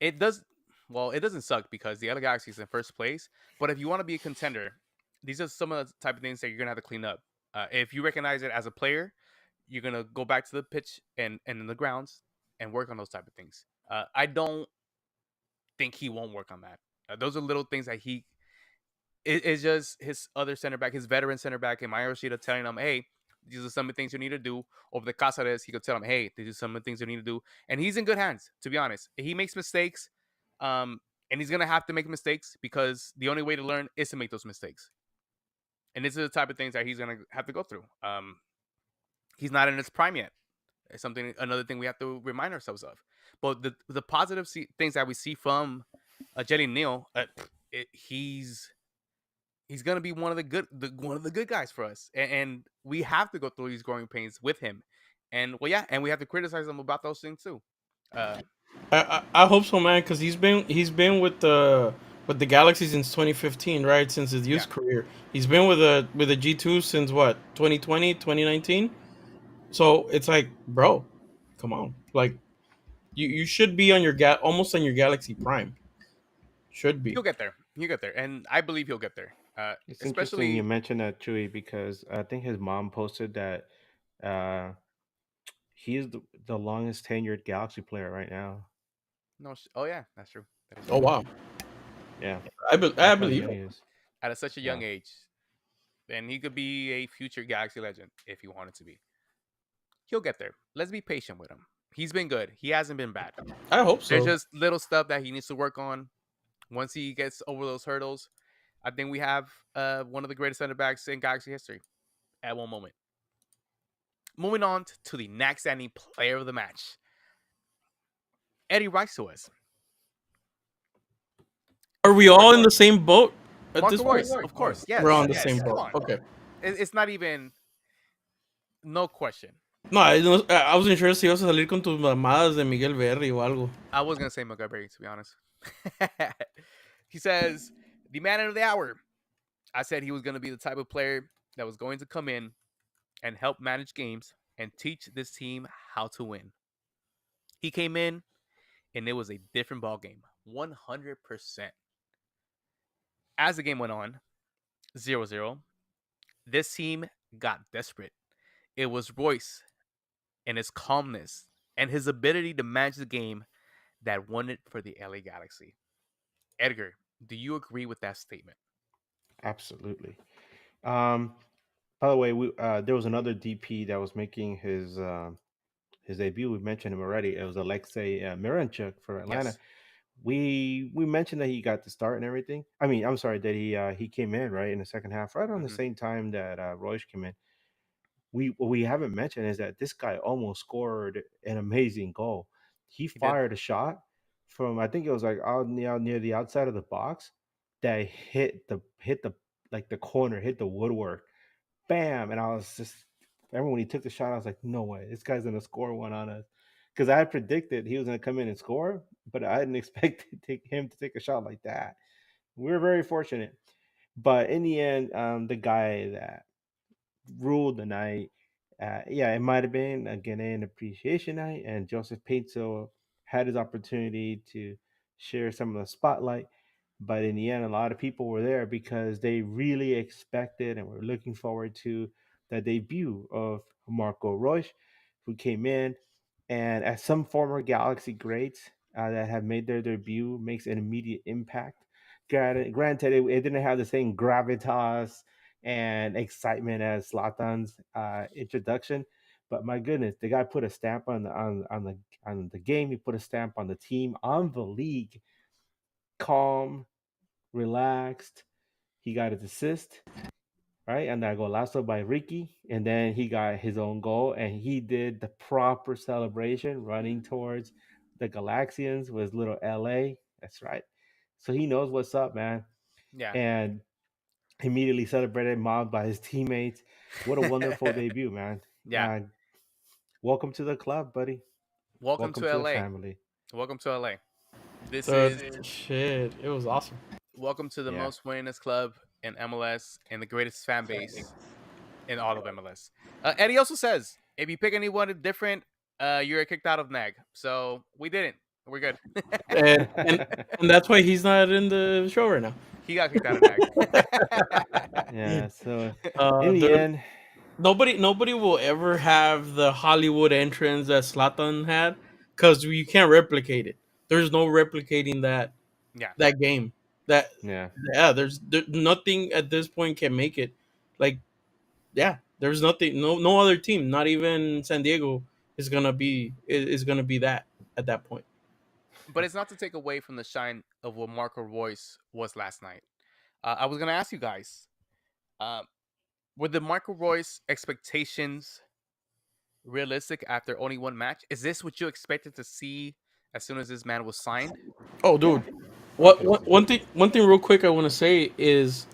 it does well, it doesn't suck because the LA Galaxy is in first place. But if you want to be a contender, these are some of the type of things that you're gonna have to clean up. If you recognize it as a player, you're gonna go back to the pitch and in the grounds and work on those type of things. I don't think he won't work on that. Those are little things that it's just his other center back, his veteran center back, and Maya Yoshida telling him, "Hey, these are some of the things you need to do." Over the Casares, he could tell him, "Hey, these are some of the things you need to do," and he's in good hands. To be honest, he makes mistakes, and he's gonna have to make mistakes because the only way to learn is to make those mistakes. And these are the type of things that he's gonna have to go through. He's not in his prime yet. It's another thing we have to remind ourselves of. But the positive things that we see from Jelly Neal, he's gonna be one of the good guys for us, and we have to go through these growing pains with him. And well, yeah, and we have to criticize him about those things too. Uh, I hope so, man, because he's been with the Galaxy since 2015, right? Since his yeah, youth career, he's been with the G2 since what 2020, 2019. So it's like, bro, come on, like you should be on your almost on your Galaxy prime, should be. he'll get there. He'll get there, and I believe he'll get there. It's interesting you Especially mentioned that, Chewy, because I think his mom posted that uh, he is the longest tenured Galaxy player right now. no. Oh yeah, that's true. That is Oh true. wow, Yeah, I that's how believe young it. he is. At such a Yeah. young age, and he could be a future Galaxy legend if he wanted to be. He'll get there. Let's be patient with him. He's been good. He hasn't been bad. I hope There's so. just little stuff that he needs to work on. Once he gets over those hurdles, I think we have one of the greatest center backs in Galaxy history at one moment. Moving on to the next standing player of the match, Eddie Rice to us. Are we all in the same boat at this Marco point? Royce, of course. We're Yes, on the same yes. Come boat. on. Okay. It's not even no question. No, I wasn't sure si ibas a salir con tus mamadas de Miguel Berry o algo. I was gonna say Montgomery to be honest. He says the man of the hour. I said he was gonna be the type of player that was going to come in and help manage games and teach this team how to win. He came in and it was a different ball game, 100%. As the game went on, 0-0, this team got desperate. It was Royce and his calmness and his ability to manage the game that won it for the LA Galaxy. Edgar, do you agree with that statement? Absolutely. Um, by the way, there was another DP that was making his debut. We mentioned him already. It was Alexei Miranchuk for Atlanta. Yes, We mentioned that he got the start and everything. I mean, I'm sorry that he came in right in the second half, right on the hmm same time that Royce came in. We What we haven't mentioned is that this guy almost scored an amazing goal. He he did. fired a shot from, I think it was like out near the outside of the box, that hit the like the corner, hit the woodwork, bam. And I was just, I remember when he took the shot, I was like, no way, this guy's gonna score one on us, because I had predicted he was gonna come in and score, but I didn't expect him to take a shot like that. We were very fortunate, but in the end, the guy that ruled the night. Yeah, it might have been again an appreciation night, and Joseph Pinto had his opportunity to share some of the spotlight. But in the end, a lot of people were there because they really expected and were looking forward to the debut of Marco Royce, who came in and, as some former Galaxy greats that have made their debut, makes an immediate impact. Granted, it didn't have the same gravitas and excitement as Zlatan's introduction. But my goodness, the guy put a stamp on the game. He put a stamp on the team, on the league. Calm, relaxed. He got his assist, right? And that golazo by Ricky. And then he got his own goal and he did the proper celebration running towards the Galaxians with little LA. That's right. So he knows what's up, man. Yeah. And immediately celebrated, mobbed by his teammates. What a wonderful debut, man. Yeah. Uh, welcome to the club, buddy. Welcome Welcome to to the LA. family. Welcome to LA. This The is shit, it was awesome. welcome to the Yeah. most winningest club in MLS and the greatest fan base in all of MLS. Eddie also says if you pick anyone different, you're kicked out of NAG. So we didn't. We're good. And that's why he's not in the show right now. He got kicked out of NAG. Yeah. So in the The end, nobody will ever have the Hollywood entrance that Slatan had because you can't replicate it. There's no replicating Yeah. that game. That yeah. yeah, nothing at this point can make it. Like yeah, there's nothing. No other team, not even San Diego, is gonna be that at that point. But it's not to take away from the shine of what Marco Royce was last night. I was gonna ask you guys, uh, were the Marco Royce expectations realistic after only one match? Is this what you expected to see as soon as this man was signed? Oh, dude. Obviously. One thing real quick I want to say is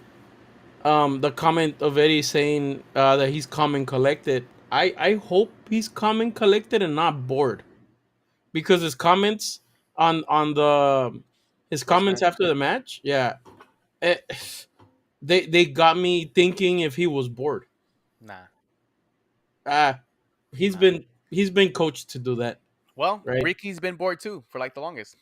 the comment of Eddie saying that he's calm and collected. I hope he's calm and collected and not bored because on the his First comments match. after the match, yeah, eh, they got me thinking if he was bored. Nah, Ah, he's nah. been coached to do that, Well, right? Ricky's been bored too for like the longest.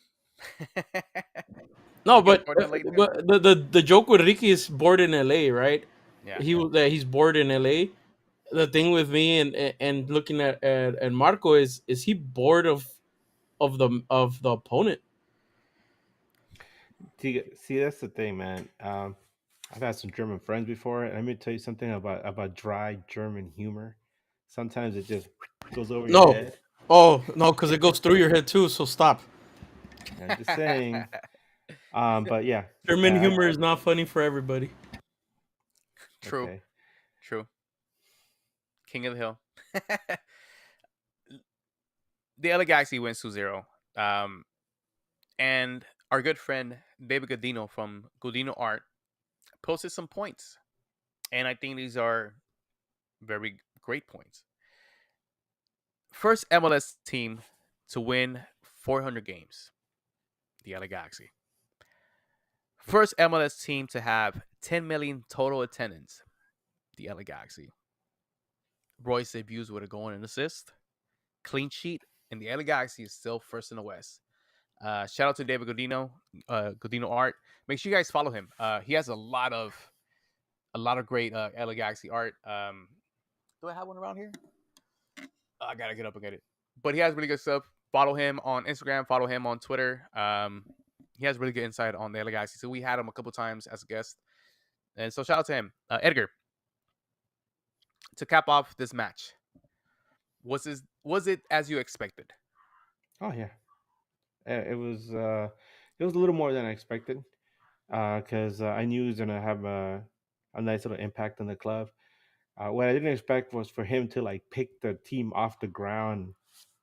No, he gets but bored in LA too. the joke with Ricky is bored in LA, right? Yeah. He's bored in LA. The thing with me and looking at Marco is he bored of the opponent? See, that's the thing, man. I've had some German friends before, and let me tell you something about dry German humor. Sometimes it just goes over your No, head. oh no, because it goes through your head too. So stop. I'm just saying. But yeah, German humor is not funny for everybody. True. okay. True. King of the Hill. The LA Galaxy wins 2-0. And our good friend David Godino from Godino Art posted some points. And I think these are very great points. First MLS team to win 400 games, the LA Galaxy. First MLS team to have 10 million total attendance, the LA Galaxy. Royce debuts with a goal and an assist, clean sheet, and the LA Galaxy is still first in the West. Shout out to David Godino, Godino Art. Make sure you guys follow him. He has a lot of great LA Galaxy art. Do I have one around here? I gotta get up and get it. But he has really good stuff. Follow him on Instagram. Follow him on Twitter. He has really good insight on the LA Galaxy. So we had him a couple times as a guest, and so shout out to him. Edgar, to cap off this match, was it as you expected? Oh yeah. It was a little more than I expected. Because I knew he was gonna have a nice little impact on the club. What I didn't expect was for him to like pick the team off the ground,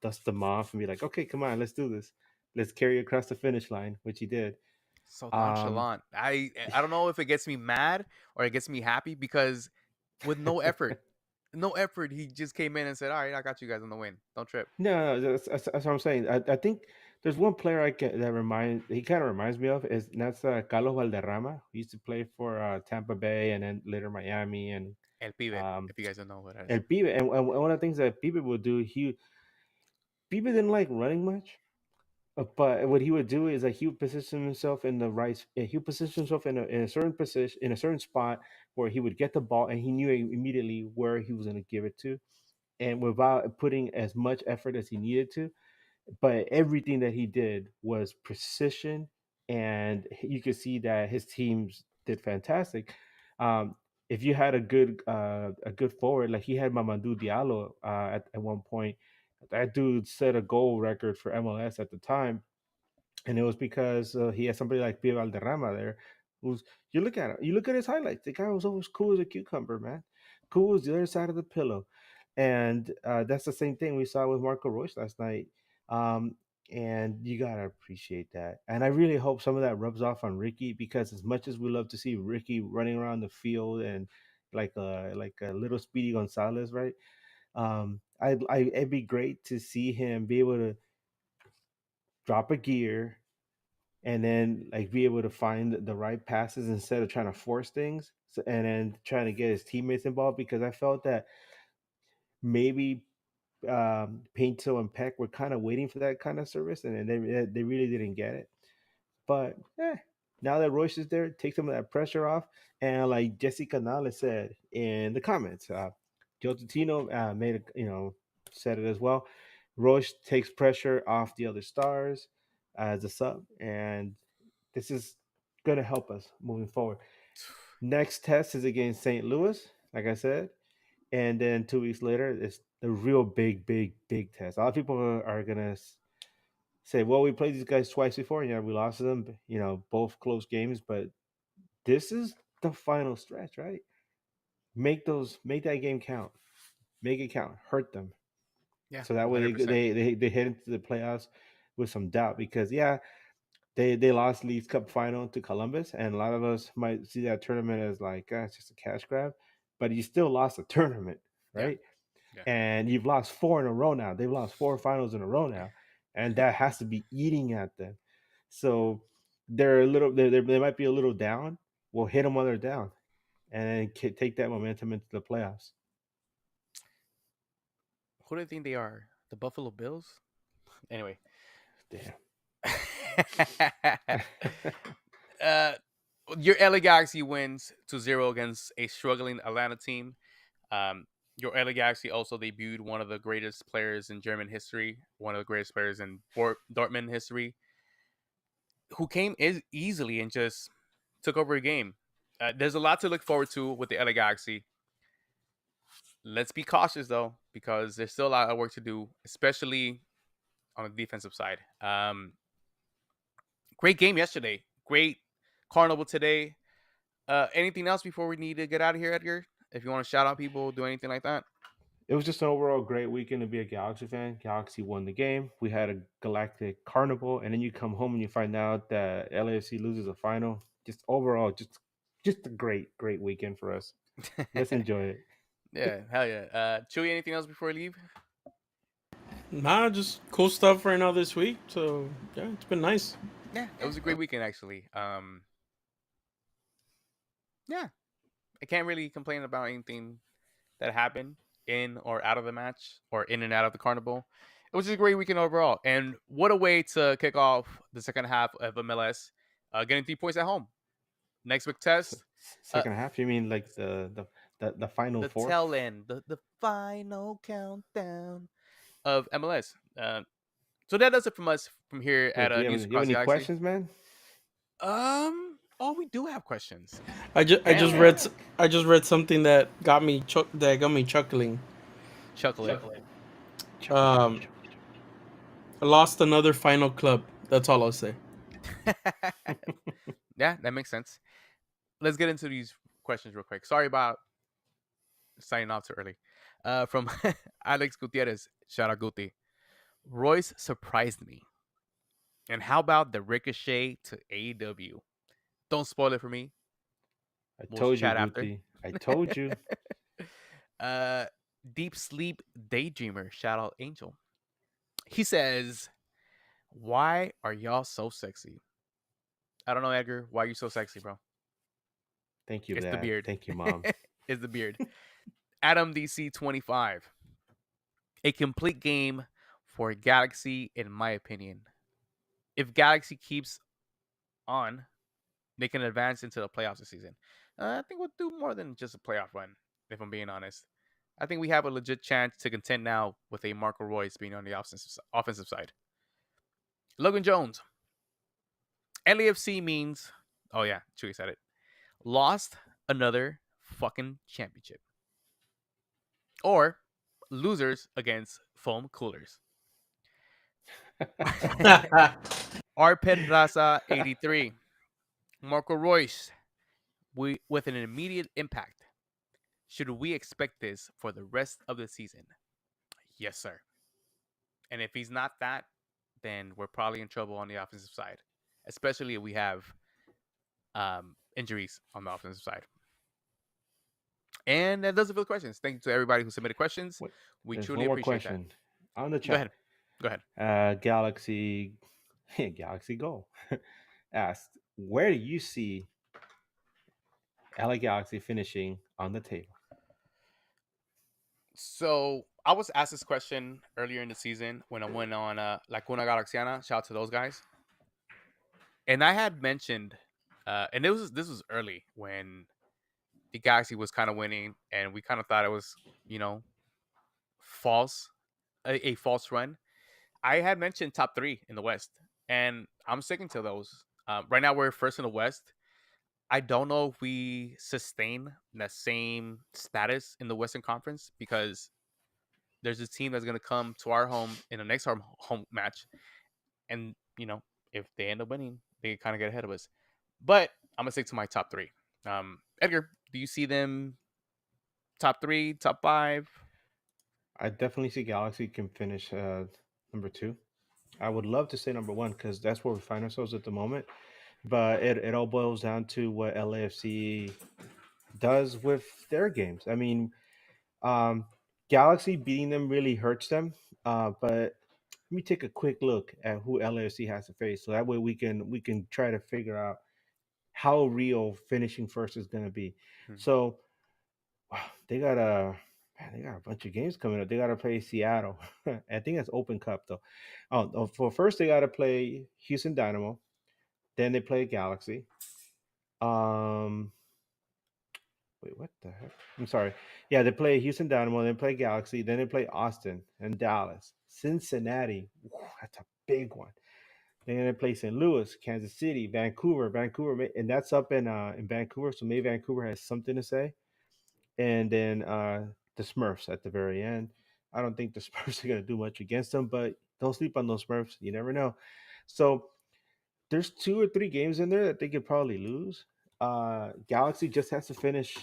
dust them off, and be like, "Okay, come on, let's do this. Let's carry across the finish line," which he did. So Um, nonchalant. I don't know if it gets me mad or it gets me happy because with no effort, he just came in and said, "All right, I got you guys on the win. Don't trip." no, that's what I'm saying. I think there's one player he kind of reminds me of is that's Carlos Valderrama. He used to play for Tampa Bay and then later Miami and El Pibe, um, if you guys don't know what it is. El Pibe. And one of the things that Pibe would do, Pibe didn't like running much. But what he would do is that he would position himself in the right. He would position himself in a certain position, in a certain spot where he would get the ball, and he knew immediately where he was going to give it to, and without putting as much effort as he needed to. But everything that he did was precision, and you could see that his teams did fantastic. Um, if you had a good forward, like he had Mamadou Diallo at one point, that dude set a goal record for MLS at the time, and it was because he had somebody like Pio Valderrama there, who's you look at him, you look at his highlights. The guy was always cool as a cucumber, man. Cool as the other side of the pillow, and that's the same thing we saw with Marco Royce last night. Um, and you gotta appreciate that. And I really hope some of that rubs off on Ricky because as much as we love to see Ricky running around the field and like a little Speedy Gonzalez, right? It'd be great to see him be able to drop a gear and then like be able to find the right passes instead of trying to force things and then trying to get his teammates involved because I felt that maybe Pinto and Peck were kind of waiting for that kind of service and then they really didn't get it. But now that Royce is there, take some of that pressure off. And like Jesse Canales said in the comments, Joe Totino made it, said it as well. Royce takes pressure off the other stars as a sub, and this is going to help us moving forward. Next test is against St. Louis, like I said, and then 2 weeks later, it's the real big test. A lot of people are gonna say, "Well, we played these guys twice before, and yeah, we lost to them. Both close games, but this is the final stretch, right? Make that game count, make it count, hurt them, Yeah, so that way 100%. they head into the playoffs with some doubt because they lost Leagues Cup final to Columbus, and a lot of us might see that tournament as like it's just a cash grab, but you still lost a tournament, Yeah, right? yeah. And you've lost 4 in a row now. They've lost 4 finals in a row now, and that has to be eating at them. So they're a little they might be a little down. We'll hit them while they're down, and then take that momentum into the playoffs. Who do you think they are? The Buffalo Bills? Anyway. Damn. uh, your LA Galaxy wins 2-0 against a struggling Atlanta team. Your LA Galaxy also debuted one of the greatest players in German history, one of the greatest players in Dortmund history, who came easily and just took over a game. There's a lot to look forward to with the LA Galaxy. Let's be cautious, though, because there's still a lot of work to do, especially on the defensive side. Great game yesterday. Great carnival today. Anything else before we need to get out of here, Edgar? If you want to shout out people, do anything like that. It was just an overall great weekend to be a Galaxy fan. Galaxy won the game. We had a galactic carnival, and then you come home and you find out that LAFC loses a final. Just overall, just a great weekend for us. Let's enjoy it. Yeah, hell yeah. Chewy, anything else before we leave? Nah, just cool stuff right now this week. So yeah, it's been nice. Yeah, it was a great weekend actually. Yeah, I can't really complain about anything that happened in or out of the match or in and out of the carnival. It was just a great weekend overall. And what a way to kick off the second half of MLS, getting 3 points at home. Next week test. Second half? You mean like the final The four? tail end, the final countdown of MLS. So that does it from us from here Wait, at do you News have Across any the Galaxy. questions, man? Oh, we do have questions. I just read something that got me chuckling. Chuckling. I lost another final club. That's all I'll say. Yeah, that makes sense. Let's get into these questions real quick. Sorry about signing off too early. From Alex Gutierrez, shout out Guti. Royce surprised me. And how about the ricochet to AEW? Don't spoil it for me. I We'll told you, chat after. Guti. I told you. Deep Sleep Daydreamer, shout out Angel. He says, "Why are y'all so sexy?" I don't know, Edgar. Why are you so sexy, bro? Thank you, It's Dad. the beard. Thank you, Mom. It's the beard. Adam DC 25. A complete game for Galaxy, in my opinion. If Galaxy keeps on, they can advance into the playoffs this season. I think we'll do more than just a playoff run, if I'm being honest. I think we have a legit chance to contend now with a Marco Royce being on the offensive side. Logan Jones. LAFC means, oh yeah, Chewy said it, lost another fucking championship. Or losers against foam coolers. Arped Raza 83. Marco Royce with an immediate impact. Should we expect this for the rest of the season? Yes, sir. And if he's not that, then we're probably in trouble on the offensive side, especially if we have injuries on the offensive side. And that does it for the questions. Thank you to everybody who submitted questions. Wait, We there's truly one more appreciate that. question on the Go chat. ahead. Go ahead. Galaxy, Galaxy Go asked, where do you see LA Galaxy finishing on the table? So I was asked this question earlier in the season when I went on La Cuna Galaxiana. Shout out to those guys. And I had mentioned, and this was early when the Galaxy was kind of winning, and we kind of thought it was, you know, false, a false run. I had mentioned top three in the West, and I'm sticking to those. Right now, we're first in the West. I don't know if we sustain that same status in the Western Conference because there's a team that's going to come to our home in the next home match, and if they end up winning, they kind of get ahead of us. But I'm gonna stick to my top three. Edgar, do you see them top three, top five? I definitely see Galaxy can finish number two. I would love to say number one because that's where we find ourselves at the moment. But it all boils down to what LAFC does with their games. I mean, Galaxy beating them really hurts them. But let me take a quick look at who LAFC has to face, so that way we can try to figure out how real finishing first is going to be. Hmm. So they got a they got a bunch of games coming up. They got to play Seattle. I think that's Open Cup though. For first they got to play Houston Dynamo. Then they play Galaxy. Um, Wait, what the heck? I'm sorry. Yeah, they play Houston Dynamo, then play Galaxy, then they play Austin and Dallas, Cincinnati. That's a big one. Then they play St. Louis, Kansas City, Vancouver, and that's up in Vancouver. So maybe Vancouver has something to say. And then the Smurfs at the very end. I don't think the Smurfs are gonna do much against them, but don't sleep on those Smurfs. You never know. So there's two or three games in there that they could probably lose. Galaxy just has to finish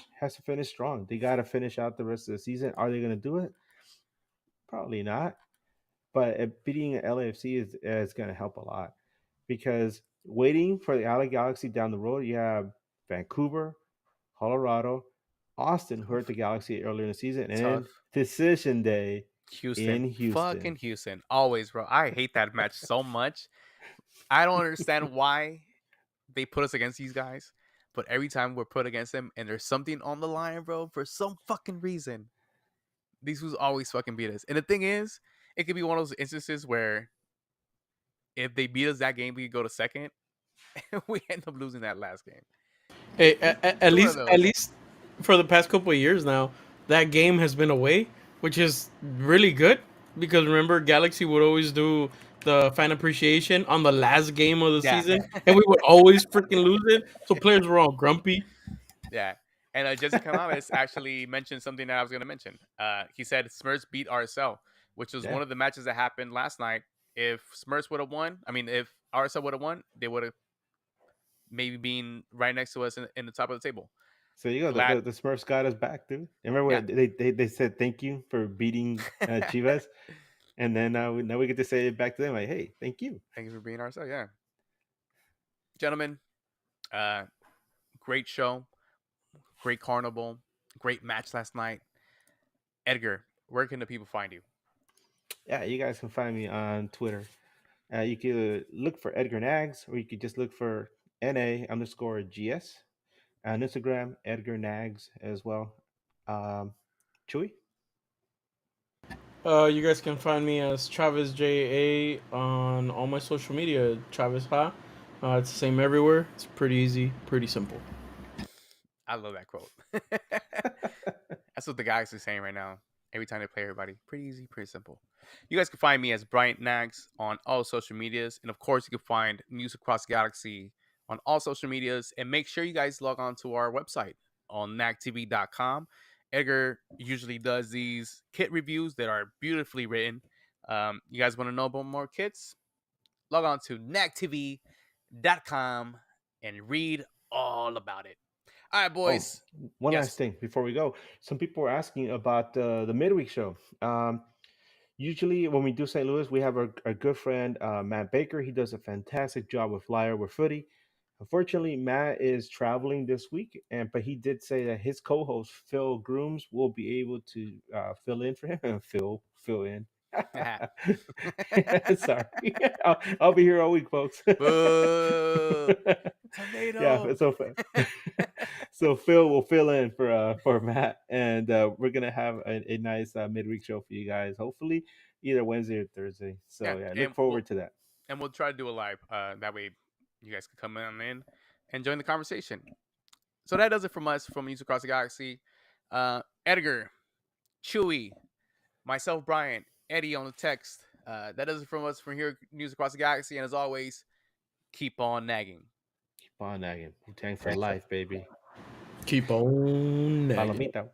strong. They got to finish out the rest of the season. Are they going to do it? Probably not. But beating LAFC is going to help a lot because waiting for the LA Galaxy down the road, you have Vancouver, Colorado, Austin, who hurt the Galaxy earlier in the season, and Tough. decision day Houston. in Houston. Fucking Houston. Always, bro. I hate that match so much. I don't understand why they put us against these guys, but every time we're put against them and there's something on the line, bro, for some fucking reason, these fools always fucking beat us. And the thing is, it could be one of those instances where if they beat us that game, we could go to second, and we end up losing that last game. Hey, at It's one of least those. at least for the past couple of years now, that game has been away, which is really good because remember Galaxy would always do the fan appreciation on the last game of the Yeah. season, and we would always freaking lose it. So players were all grumpy. Yeah. And Jesse Canales actually mentioned something that I was going to mention. He said Smurfs beat RSL, which was Yeah. one of the matches that happened last night. If Smurfs would have won, I mean, if RSL would have won, they would have maybe been right next to us in the top of the table. So you go. Glad. The Smurfs got us back, dude. Remember Yeah. when they said thank you for beating Chivas, and then now we get to say it back to them like, hey, thank you. Thank you for being RSL. Yeah. Gentlemen, great show, great carnival, great match last night. Edgar, where can the people find you? Yeah, you guys can find me on Twitter. You could look for Edgar Nags, or you could just look for NA_GS. On Instagram, Edgar Nags as well. Chewy? You guys can find me as Travis JA on all my social media. Travis Ha. It's the same everywhere. It's pretty easy, pretty simple. I love that quote. That's what the guys are saying right now. Every time they play everybody. Pretty easy, pretty simple. You guys can find me as Bryant Nags on all social medias. And of course, you can find News Across the Galaxy on all social medias. And make sure you guys log on to our website on nagtv.com. Edgar usually does these kit reviews that are beautifully written. You guys want to know about more kits? Log on to nagtv.com and read all about it. All right, boys. One Yes. last thing before we go. Some people were asking about the midweek show. Usually, when we do St. Louis, we have our good friend Matt Baker. He does a fantastic job with Flyer with Footy. Unfortunately, Matt is traveling this week, but he did say that his co-host Phil Grooms will be able to fill in for him. Fill in. Sorry, I'll be here all week, folks. Boo. Yeah, Tomato. so Phil will fill in for Matt, and we're gonna have a nice midweek show for you guys. Hopefully, either Wednesday or Thursday. So yeah, look forward to that. And we'll try to do a live. That way, you guys can come in and join the conversation. So that does it from us from News Across the Galaxy. Edgar, Chewy, myself, Brian, Eddie on the text. That does it from us from here, News Across the Galaxy. And as always, keep on nagging. Keep on nagging. Wu-Tang for life, baby. Keep on nagging. Palomita.